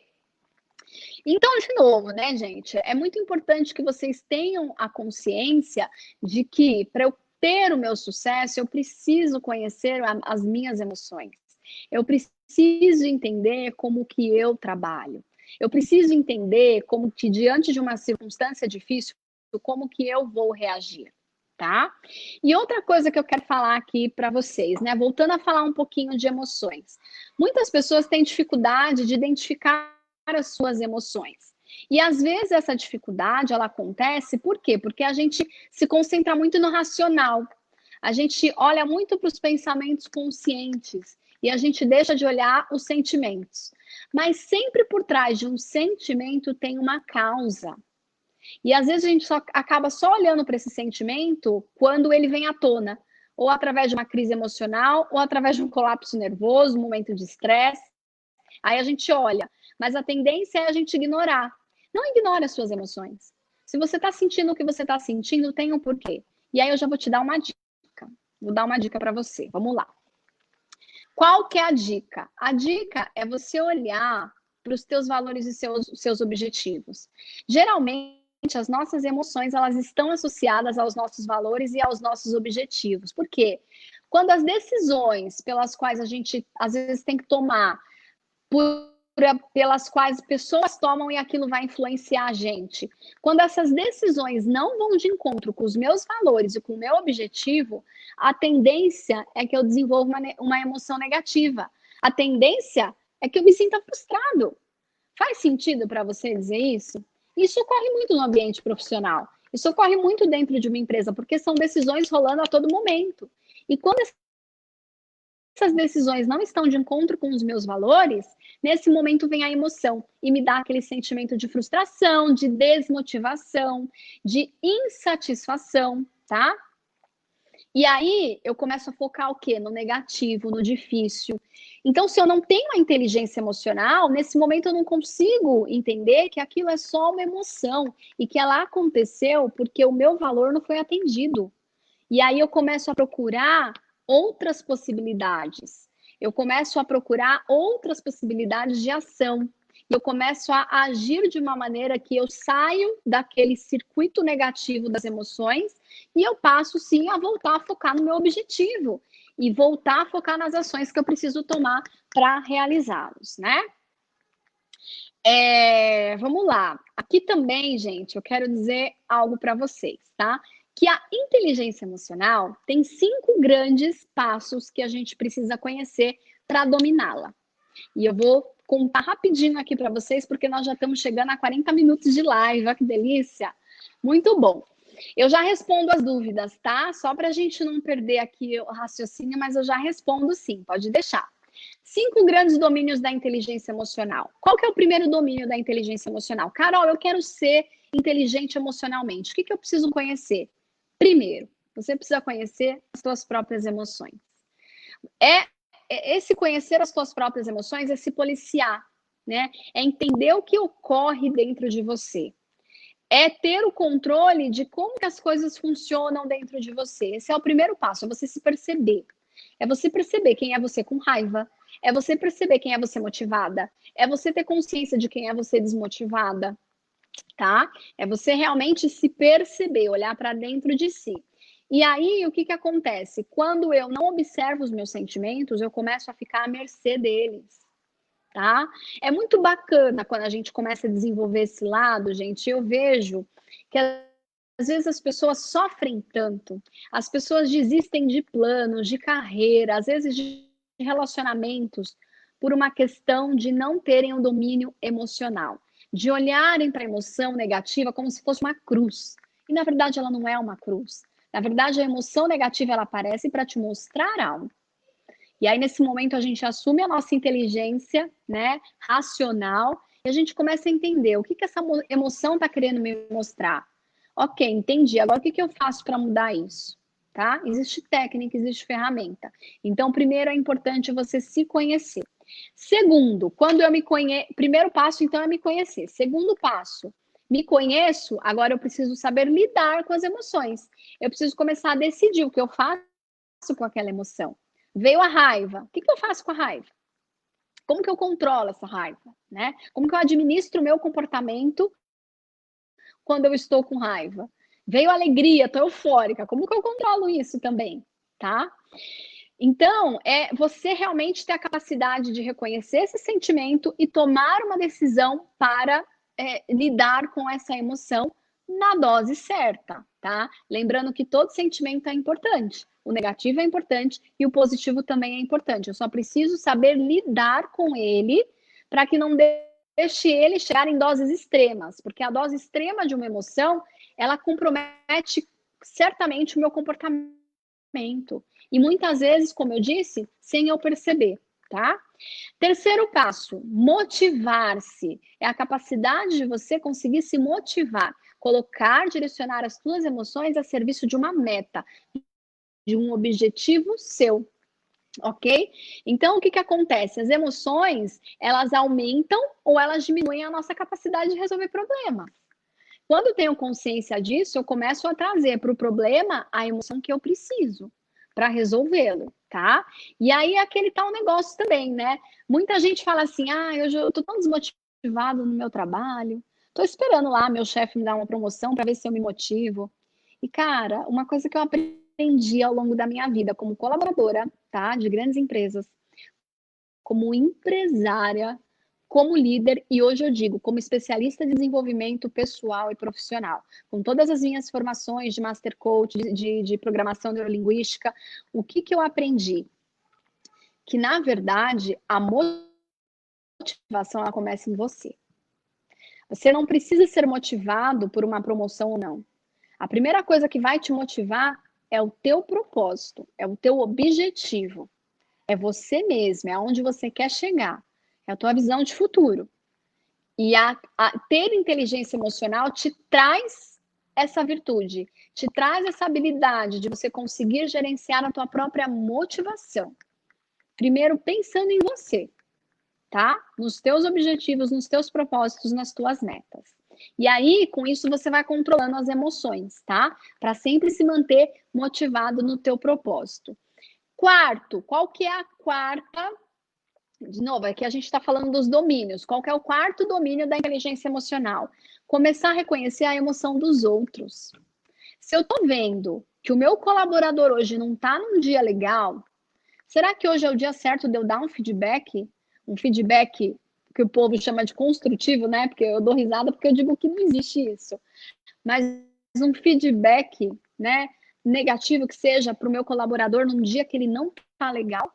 Então, de novo, né, gente, é muito importante que vocês tenham a consciência de que para eu ter o meu sucesso, eu preciso conhecer as minhas emoções. Eu preciso entender como que eu trabalho. Eu preciso entender como que, diante de uma circunstância difícil, como que eu vou reagir, tá? E outra coisa que eu quero falar aqui para vocês, né? Voltando a falar um pouquinho de emoções. Muitas pessoas têm dificuldade de identificar as suas emoções. E às vezes essa dificuldade ela acontece por quê? Porque a gente se concentra muito no racional. A gente olha muito para os pensamentos conscientes e a gente deixa de olhar os sentimentos. Mas sempre por trás de um sentimento tem uma causa. E às vezes a gente acaba só olhando para esse sentimento quando ele vem à tona, ou através de uma crise emocional, ou através de um colapso nervoso, um momento de estresse. Aí a gente olha, mas a tendência é a gente ignorar. Não ignore as suas emoções. Se você está sentindo o que você está sentindo, tem um porquê. E aí eu já vou te dar uma dica. Vou dar uma dica para você. Vamos lá. Qual que é a dica? A dica é você olhar para os teus valores e seus objetivos. Geralmente, as nossas emoções, elas estão associadas aos nossos valores e aos nossos objetivos. Por quê? Quando as decisões pelas quais a gente, às vezes, tem que tomar pelas quais pessoas tomam e aquilo vai influenciar a gente. Quando essas decisões não vão de encontro com os meus valores e com o meu objetivo, a tendência é que eu desenvolva uma emoção negativa. A tendência é que eu me sinta frustrado. Faz sentido para você dizer isso? Isso ocorre muito no ambiente profissional. Isso ocorre muito dentro de uma empresa, porque são decisões rolando a todo momento. E quando essas decisões não estão de encontro com os meus valores, nesse momento vem a emoção e me dá aquele sentimento de frustração, de desmotivação, de insatisfação, tá? E aí eu começo a focar o quê? No negativo, no difícil. Então, se eu não tenho a inteligência emocional, nesse momento eu não consigo entender que aquilo é só uma emoção e que ela aconteceu porque o meu valor não foi atendido. E aí eu começo a procurar outras possibilidades. Eu começo a procurar outras possibilidades de ação. E eu começo a agir de uma maneira que eu saio daquele circuito negativo das emoções e eu passo, sim, a voltar a focar no meu objetivo e voltar a focar nas ações que eu preciso tomar para realizá-los, né? Vamos lá. Aqui também, gente, eu quero dizer algo para vocês, tá? Que a inteligência emocional tem 5 grandes passos que a gente precisa conhecer para dominá-la. E eu vou contar rapidinho aqui para vocês, porque nós já estamos chegando a 40 minutos de live. Olha que delícia! Muito bom. Eu já respondo as dúvidas, tá? Só para a gente não perder aqui o raciocínio, mas eu já respondo sim, pode deixar. 5 grandes domínios da inteligência emocional. Qual que é o primeiro domínio da inteligência emocional? Carol, eu quero ser inteligente emocionalmente. O que eu preciso conhecer? Primeiro, você precisa conhecer as suas próprias emoções. Esse conhecer as suas próprias emoções é se policiar, né? É entender o que ocorre dentro de você. É ter o controle de como que as coisas funcionam dentro de você. Esse é o primeiro passo, é você se perceber. É você perceber quem é você com raiva. É você perceber quem é você motivada. É você ter consciência de quem é você desmotivada, tá? É você realmente se perceber, olhar para dentro de si. E aí, o que acontece? Quando eu não observo os meus sentimentos, eu começo a ficar à mercê deles, tá? É muito bacana quando a gente começa a desenvolver esse lado, gente. Eu vejo que às vezes as pessoas sofrem tanto, as pessoas desistem de planos, de carreira, às vezes de relacionamentos, por uma questão de não terem um domínio emocional, de olharem para a emoção negativa como se fosse uma cruz. E na verdade ela não é uma cruz. Na verdade, a emoção negativa ela aparece para te mostrar algo. E aí, nesse momento, a gente assume a nossa inteligência, né, racional, e a gente começa a entender o que essa emoção está querendo me mostrar. Ok, entendi. Agora, o que eu faço para mudar isso? Tá? Existe técnica, existe ferramenta. Então, primeiro é importante você se conhecer. Segundo, quando eu me conheço... Primeiro passo, então, é me conhecer. Segundo passo, me conheço, agora eu preciso saber lidar com as emoções. Eu preciso começar a decidir o que eu faço com aquela emoção. Veio a raiva. O que eu faço com a raiva? Como que eu controlo essa raiva? Né? Como que eu administro o meu comportamento quando eu estou com raiva? Veio a alegria, estou eufórica. Como que eu controlo isso também? Tá? Então, é você realmente ter a capacidade de reconhecer esse sentimento e tomar uma decisão para lidar com essa emoção na dose certa, tá? Lembrando que todo sentimento é importante. O negativo é importante e o positivo também é importante. Eu só preciso saber lidar com ele para que não deixe ele chegar em doses extremas, porque a dose extrema de uma emoção, ela compromete certamente o meu comportamento. E muitas vezes, como eu disse, sem eu perceber, tá? Terceiro passo, motivar-se. É a capacidade de você conseguir se motivar, colocar, direcionar as suas emoções a serviço de uma meta, de um objetivo seu, ok? Então, o que acontece? As emoções, elas aumentam ou elas diminuem a nossa capacidade de resolver problemas. Quando eu tenho consciência disso, eu começo a trazer para o problema a emoção que eu preciso para resolvê-lo, tá? E aí aquele tal negócio também, né? Muita gente fala assim, hoje eu tô tão desmotivado no meu trabalho, tô esperando lá meu chefe me dar uma promoção para ver se eu me motivo. E, cara, uma coisa que eu aprendi ao longo da minha vida como colaboradora, tá? De grandes empresas, como empresária, como líder e hoje eu digo, como especialista de desenvolvimento pessoal e profissional, com todas as minhas formações de Master Coach, de programação neurolinguística, o que eu aprendi? Que, na verdade, a motivação ela começa em você. Você não precisa ser motivado por uma promoção ou não. A primeira coisa que vai te motivar é o teu propósito, é o teu objetivo. É você mesmo, é aonde você quer chegar. É a tua visão de futuro. E ter inteligência emocional te traz essa virtude, te traz essa habilidade de você conseguir gerenciar a tua própria motivação. Primeiro, pensando em você, tá? Nos teus objetivos, nos teus propósitos, nas tuas metas. E aí, com isso, você vai controlando as emoções, tá? Para sempre se manter motivado no teu propósito. Quarto, qual que é a quarta? De novo, aqui a gente está falando dos domínios. Qual que é o quarto domínio da inteligência emocional? Começar a reconhecer a emoção dos outros. Se eu estou vendo que o meu colaborador hoje não está num dia legal, será que hoje é o dia certo de eu dar um feedback? Um feedback que o povo chama de construtivo, né? Porque eu dou risada porque eu digo que não existe isso. Mas um feedback, né, negativo que seja para o meu colaborador num dia que ele não está legal.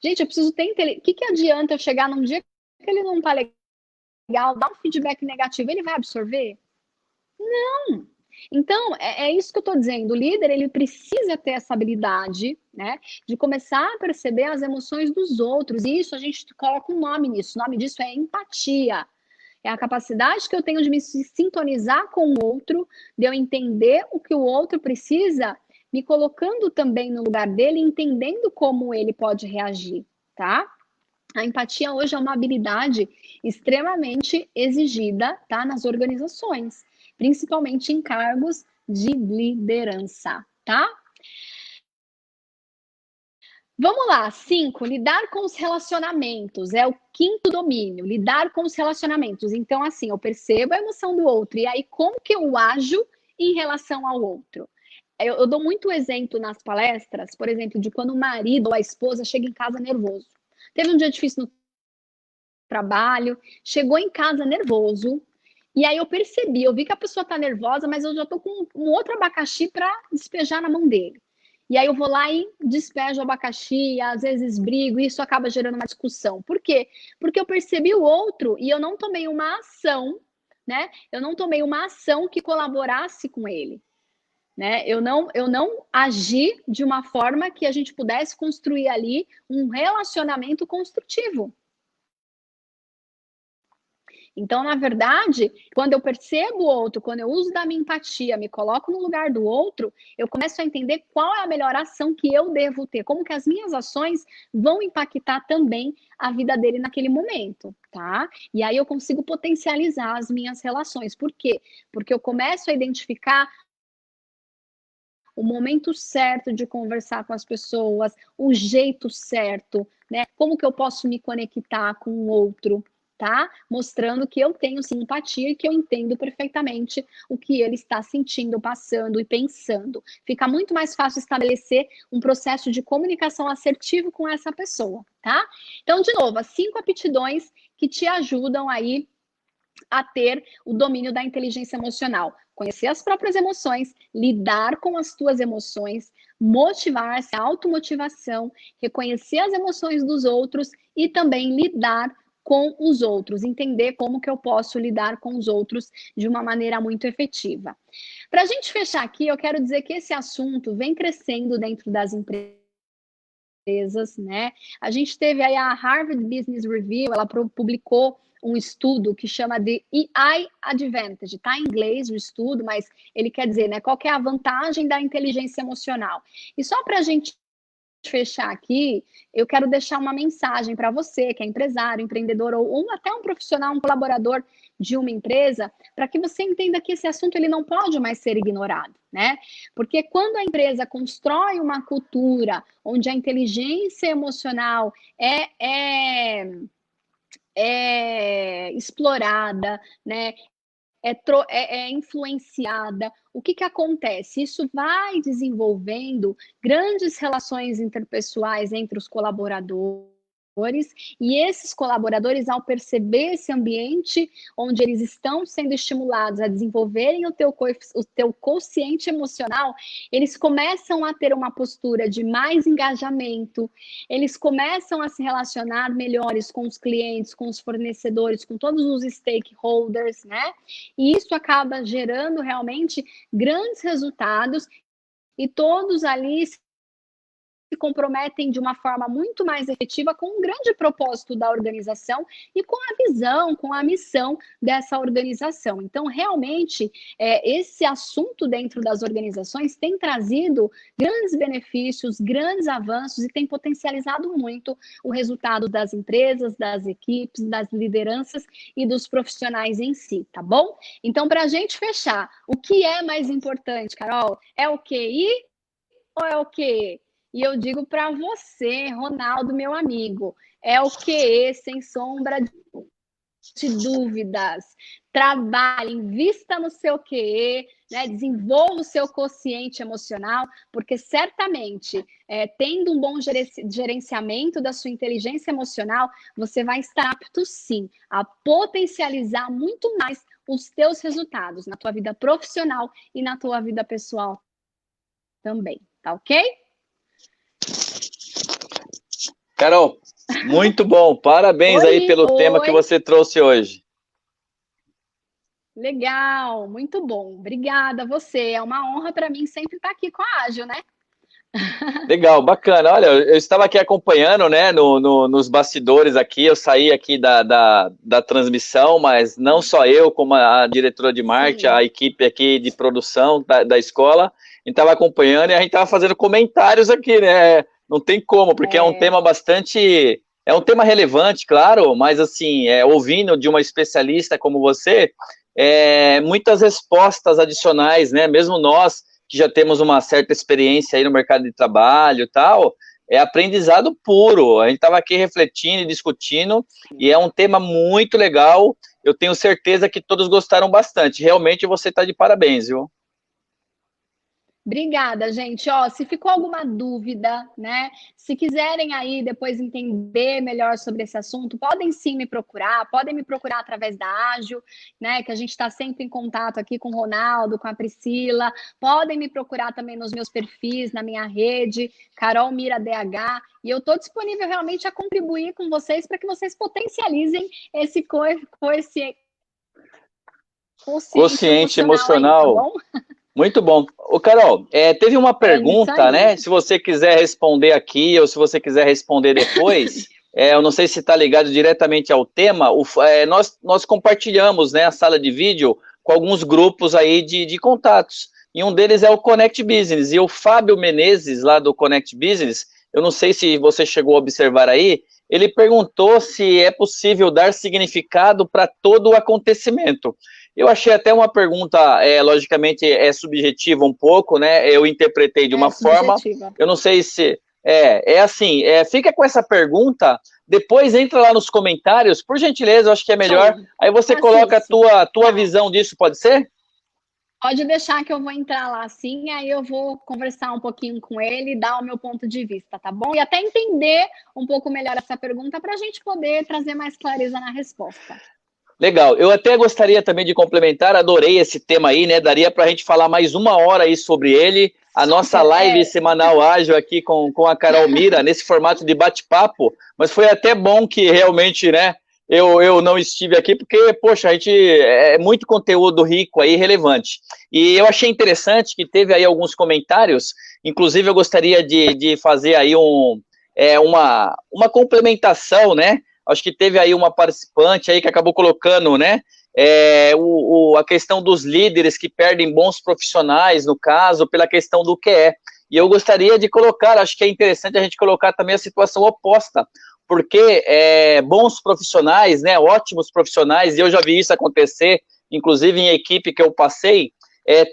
Gente, eu preciso ter inteligência. O que adianta eu chegar num dia que ele não está legal, dar um feedback negativo? Ele vai absorver? Não. Então, é isso que eu estou dizendo. O líder, ele precisa ter essa habilidade, né, de começar a perceber as emoções dos outros. E isso, a gente coloca um nome nisso. O nome disso é empatia. É a capacidade que eu tenho de me sintonizar com o outro, de eu entender o que o outro precisa, me colocando também no lugar dele, entendendo como ele pode reagir, tá? A empatia hoje é uma habilidade extremamente exigida, tá, nas organizações, principalmente em cargos de liderança, tá? Vamos lá, 5, lidar com os relacionamentos. É o quinto domínio, lidar com os relacionamentos. Então, assim, eu percebo a emoção do outro. E aí, como que eu ajo em relação ao outro? Eu dou muito exemplo nas palestras, por exemplo, de quando o marido ou a esposa chega em casa nervoso. Teve um dia difícil no trabalho, chegou em casa nervoso. E aí eu percebi, eu vi que a pessoa tá nervosa, mas eu já tô com um outro abacaxi para despejar na mão dele. E aí eu vou lá e despejo o abacaxi, às vezes brigo, e isso acaba gerando uma discussão. Por quê? Porque eu percebi o outro e eu não tomei uma ação, né? Eu não tomei uma ação que colaborasse com ele, né? Eu não agi de uma forma que a gente pudesse construir ali um relacionamento construtivo. Então, na verdade, quando eu percebo o outro, quando eu uso da minha empatia, me coloco no lugar do outro, eu começo a entender qual é a melhor ação que eu devo ter, como que as minhas ações vão impactar também a vida dele naquele momento, tá? E aí eu consigo potencializar as minhas relações. Por quê? Porque eu começo a identificar o momento certo de conversar com as pessoas, o jeito certo, né? Como que eu posso me conectar com o outro, tá? Mostrando que eu tenho simpatia e que eu entendo perfeitamente o que ele está sentindo, passando e pensando. Fica muito mais fácil estabelecer um processo de comunicação assertivo com essa pessoa, tá? Então, de novo, as 5 aptidões que te ajudam aí a ter o domínio da inteligência emocional. Conhecer as próprias emoções, lidar com as tuas emoções, motivar-se, automotivação, reconhecer as emoções dos outros e também lidar com os outros, entender como que eu posso lidar com os outros de uma maneira muito efetiva. Para a gente fechar aqui, eu quero dizer que esse assunto vem crescendo dentro das empresas, né? A gente teve aí a Harvard Business Review, ela publicou um estudo que chama de AI Advantage, tá em inglês o estudo, mas ele quer dizer, né, qual que é a vantagem da inteligência emocional. E só para a gente fechar aqui, eu quero deixar uma mensagem para você, que é empresário, empreendedor ou até um profissional, um colaborador de uma empresa, para que você entenda que esse assunto ele não pode mais ser ignorado, né? Porque quando a empresa constrói uma cultura onde a inteligência emocional é explorada, né? É influenciada. O que acontece? Isso vai desenvolvendo grandes relações interpessoais entre os colaboradores. E esses colaboradores, ao perceber esse ambiente onde eles estão sendo estimulados a desenvolverem o teu quociente emocional, eles começam a ter uma postura de mais engajamento, eles começam a se relacionar melhores com os clientes, com os fornecedores, com todos os stakeholders, né? E isso acaba gerando realmente grandes resultados e todos ali se se comprometem de uma forma muito mais efetiva com um grande propósito da organização e com a visão, com a missão dessa organização. Então, realmente, esse assunto dentro das organizações tem trazido grandes benefícios, grandes avanços e tem potencializado muito o resultado das empresas, das equipes, das lideranças e dos profissionais em si, tá bom? Então, para a gente fechar, o que é mais importante, Carol? É o QI ou é o QE? E eu digo para você, Ronaldo, meu amigo, é o QE, sem sombra de dúvidas. Trabalhe, invista no seu QE, né? Desenvolva o seu quociente emocional, porque certamente, tendo um bom gerenciamento da sua inteligência emocional, você vai estar apto, sim, a potencializar muito mais os teus resultados na tua vida profissional e na tua vida pessoal também, tá ok? Carol, muito bom. Parabéns aí pelo tema que você trouxe hoje. Legal, muito bom. Obrigada a você. É uma honra para mim sempre estar aqui com a Ágil, né? Legal, bacana. Olha, eu estava aqui acompanhando, né, nos bastidores aqui, eu saí aqui da transmissão, mas não só eu, como a diretora de marketing, sim, a equipe aqui de produção da escola, a gente estava acompanhando e a gente estava fazendo comentários aqui, né? Não tem como, porque é um tema bastante... É um tema relevante, claro, mas assim, ouvindo de uma especialista como você, muitas respostas adicionais, né? Mesmo nós que já temos uma certa experiência aí no mercado de trabalho e tal, é aprendizado puro. A gente estava aqui refletindo e discutindo, e é um tema muito legal. Eu tenho certeza que todos gostaram bastante. Realmente você está de parabéns, viu? Obrigada, gente. Ó, se ficou alguma dúvida, né? Se quiserem aí depois entender melhor sobre esse assunto, podem sim me procurar, podem me procurar através da Ágil, né? Que a gente está sempre em contato aqui com o Ronaldo, com a Priscila. Podem me procurar também nos meus perfis, na minha rede, Carol Mira DH. E eu estou disponível realmente a contribuir com vocês para que vocês potencializem esse quociente emocional. Aí, tá bom? Muito bom. Ô, Carol, teve uma pergunta, né? Se você quiser responder aqui ou se você quiser responder depois, eu não sei se está ligado diretamente ao tema, nós compartilhamos, né, a sala de vídeo com alguns grupos aí de contatos. E um deles é o Connect Business. E o Fábio Menezes, lá do Connect Business, eu não sei se você chegou a observar aí, ele perguntou se é possível dar significado para todo o acontecimento. Eu achei até uma pergunta, logicamente, subjetiva um pouco, né? Eu interpretei de uma forma, eu não sei se... assim, fica com essa pergunta, depois entra lá nos comentários, por gentileza, eu acho que é melhor. Aí você coloca a tua visão disso, pode ser? Pode deixar que eu vou entrar lá sim, aí eu vou conversar um pouquinho com ele, dar o meu ponto de vista, tá bom? E até entender um pouco melhor essa pergunta para a gente poder trazer mais clareza na resposta. Legal, eu até gostaria também de complementar, adorei esse tema aí, né? Daria para a gente falar mais uma hora aí sobre ele. A nossa live semanal ágil aqui com a Carol Mira, nesse formato de bate-papo, mas foi até bom que realmente, né, eu não estive aqui, porque, poxa, a gente é muito conteúdo rico aí, relevante. E eu achei interessante que teve aí alguns comentários, inclusive eu gostaria de fazer aí uma complementação, né? Acho que teve aí uma participante aí que acabou colocando, né, a questão dos líderes que perdem bons profissionais, no caso, pela questão do QE. E eu gostaria de colocar, acho que é interessante a gente colocar também a situação oposta, porque bons profissionais, né, ótimos profissionais, e eu já vi isso acontecer, inclusive em equipe que eu passei,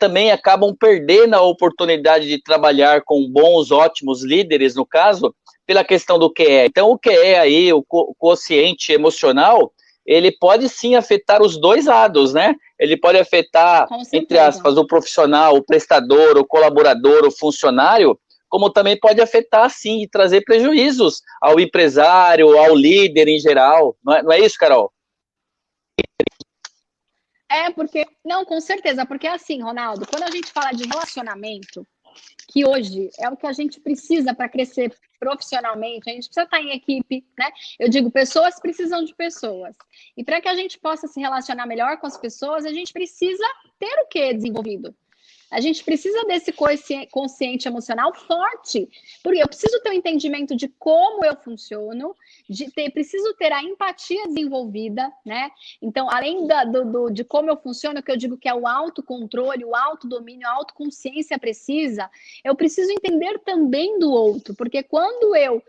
também acabam perdendo a oportunidade de trabalhar com bons, ótimos líderes, no caso, pela questão do QE. Então, o QE aí, o quociente emocional, ele pode sim afetar os dois lados, né? Ele pode afetar, entre aspas, o profissional, o prestador, o colaborador, o funcionário, como também pode afetar, sim, e trazer prejuízos ao empresário, ao líder em geral. Não é isso, Carol? Porque... Não, com certeza, porque assim, Ronaldo, quando a gente fala de relacionamento, que hoje é o que a gente precisa para crescer profissionalmente, a gente precisa estar em equipe, né? Eu digo, pessoas precisam de pessoas. E para que a gente possa se relacionar melhor com as pessoas, a gente precisa ter o que desenvolvido? A gente precisa desse consciente emocional forte, porque eu preciso ter um entendimento de como eu funciono, preciso ter a empatia desenvolvida, né? Então, além de como eu funciono, que eu digo que é o autocontrole, o autodomínio, a autoconsciência precisa, eu preciso entender também do outro, porque quando eu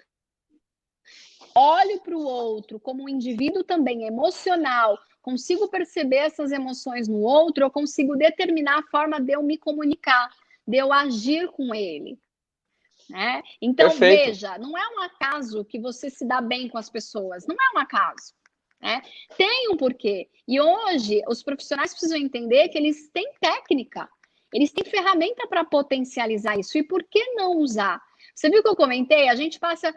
olho para o outro como um indivíduo também emocional, consigo perceber essas emoções no outro, eu consigo determinar a forma de eu me comunicar, de eu agir com ele. Né? Então, Perfeito. veja, não é um acaso que você se dá bem com as pessoas, não é um acaso. Né? Tem um porquê. E hoje, os profissionais precisam entender que eles têm técnica, eles têm ferramenta para potencializar isso. E por que não usar? Você viu que eu comentei? A gente passa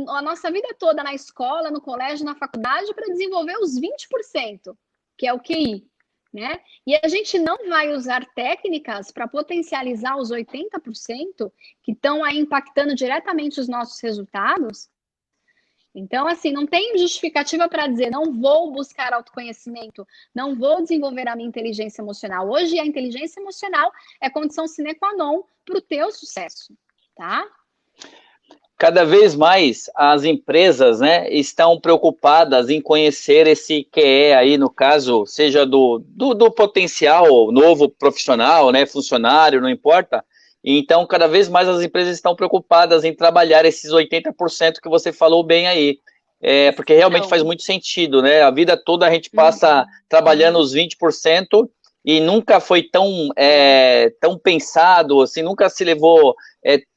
a nossa vida toda na escola, no colégio, na faculdade, para desenvolver os 20%, que é o QI. Né? E a gente não vai usar técnicas para potencializar os 80% que estão aí impactando diretamente os nossos resultados. Então, assim, não tem justificativa para dizer não vou buscar autoconhecimento, não vou desenvolver a minha inteligência emocional. Hoje, a inteligência emocional é condição sine qua non para o teu sucesso, tá? Cada vez mais as empresas, né, estão preocupadas em conhecer esse QE aí, no caso, seja do potencial novo profissional, né, funcionário, não importa. Então, cada vez mais as empresas estão preocupadas em trabalhar esses 80% que você falou bem aí. Porque realmente faz muito sentido, né? A vida toda a gente passa trabalhando os 20%, e nunca foi tão pensado, assim, nunca se levou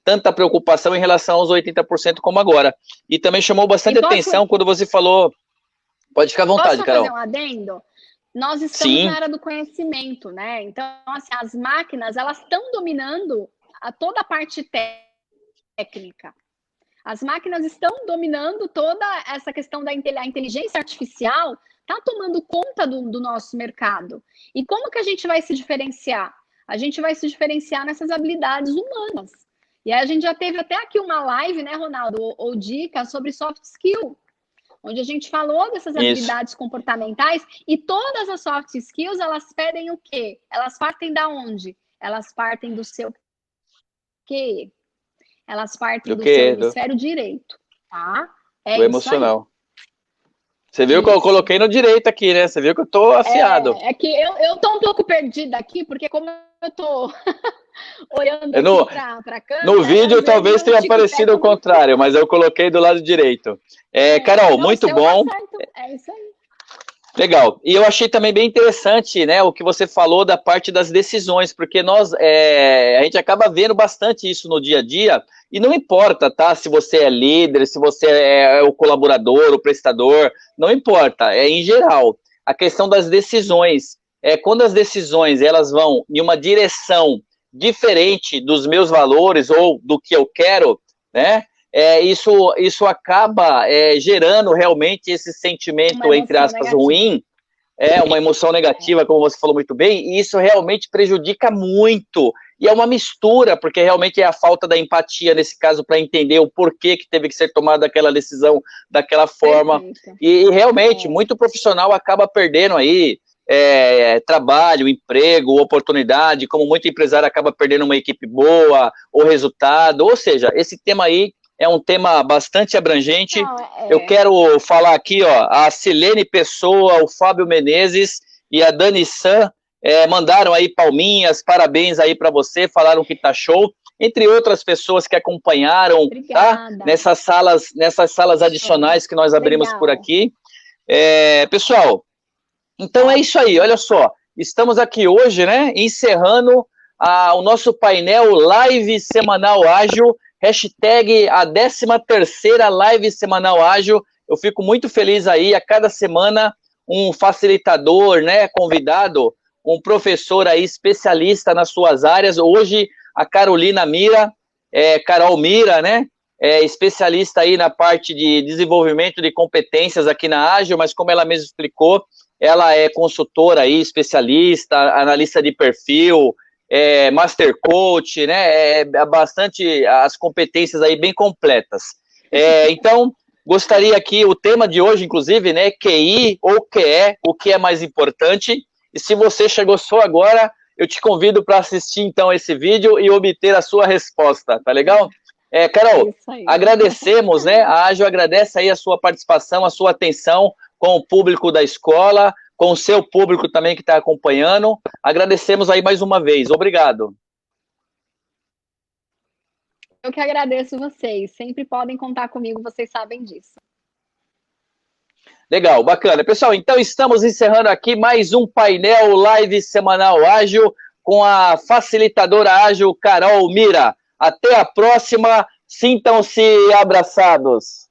tanta preocupação em relação aos 80% como agora. E também chamou bastante atenção quando você falou... Pode ficar à vontade, Carol. Posso fazer um adendo? Nós estamos na era do conhecimento, né? Então, assim, as máquinas, elas estão dominando toda a parte técnica. As máquinas estão dominando toda essa questão da inteligência artificial, está tomando conta do nosso mercado. E como que a gente vai se diferenciar? A gente vai se diferenciar nessas habilidades humanas. E aí a gente já teve até aqui uma live, né, Ronaldo, ou dica sobre soft skill, onde a gente falou dessas habilidades comportamentais, e todas as soft skills, elas pedem o quê? Elas partem da onde? Elas partem do seu quê? Elas partem do seu hemisfério direito, tá? Do emocional. Você viu que eu coloquei no direito aqui, né? Você viu que eu tô afiado. É que eu tô um pouco perdida aqui, porque como eu tô olhando pra câmera... No vídeo talvez tenha aparecido o contrário, mas eu coloquei do lado direito. Carol, muito bom. É isso aí. Legal. E eu achei também bem interessante, né, o que você falou da parte das decisões, porque a gente acaba vendo bastante isso no dia a dia, e não importa, tá, se você é líder, se você é o colaborador, o prestador, não importa, é em geral. A questão das decisões, quando as decisões elas vão em uma direção diferente dos meus valores ou do que eu quero, né, isso acaba gerando realmente esse sentimento, entre aspas, ruim, uma emoção negativa, como você falou muito bem, e isso realmente prejudica muito. E é uma mistura, porque realmente é a falta da empatia, nesse caso, para entender o porquê que teve que ser tomada aquela decisão daquela forma. E realmente, muito profissional acaba perdendo aí trabalho, emprego, oportunidade, como muito empresário acaba perdendo uma equipe boa, ou resultado. Ou seja, esse tema aí é um tema bastante abrangente. Eu quero falar aqui, ó, a Silene Pessoa, o Fábio Menezes e a Dani San mandaram aí palminhas, parabéns aí para você, falaram que tá show, entre outras pessoas que acompanharam, tá? Nessas salas adicionais que nós abrimos por aqui. Pessoal, então é isso aí, olha só, estamos aqui hoje, né, encerrando o nosso painel Live Semanal Ágil, hashtag a 13ª Live Semanal Ágil. Eu fico muito feliz aí, a cada semana um facilitador, né, convidado, um professor aí especialista nas suas áreas. Hoje a Carolina Mira, Carol Mira, né, especialista aí na parte de desenvolvimento de competências aqui na Ágil, mas como ela mesma explicou, ela é consultora aí, especialista, analista de perfil, Master Coach, né, bastante as competências aí bem completas. Então, gostaria aqui, o tema de hoje, inclusive, né, QI ou QE, o que é mais importante, e se você chegou só agora, eu te convido para assistir, então, esse vídeo e obter a sua resposta, tá legal? Carol, agradecemos, né? A Ágil agradece aí a sua participação, a sua atenção com o público da escola, com o seu público também que está acompanhando. Agradecemos aí mais uma vez. Obrigado. Eu que agradeço vocês. Sempre podem contar comigo, vocês sabem disso. Legal, bacana. Pessoal, então estamos encerrando aqui mais um painel live semanal ágil com a facilitadora ágil Carol Mira. Até a próxima. Sintam-se abraçados.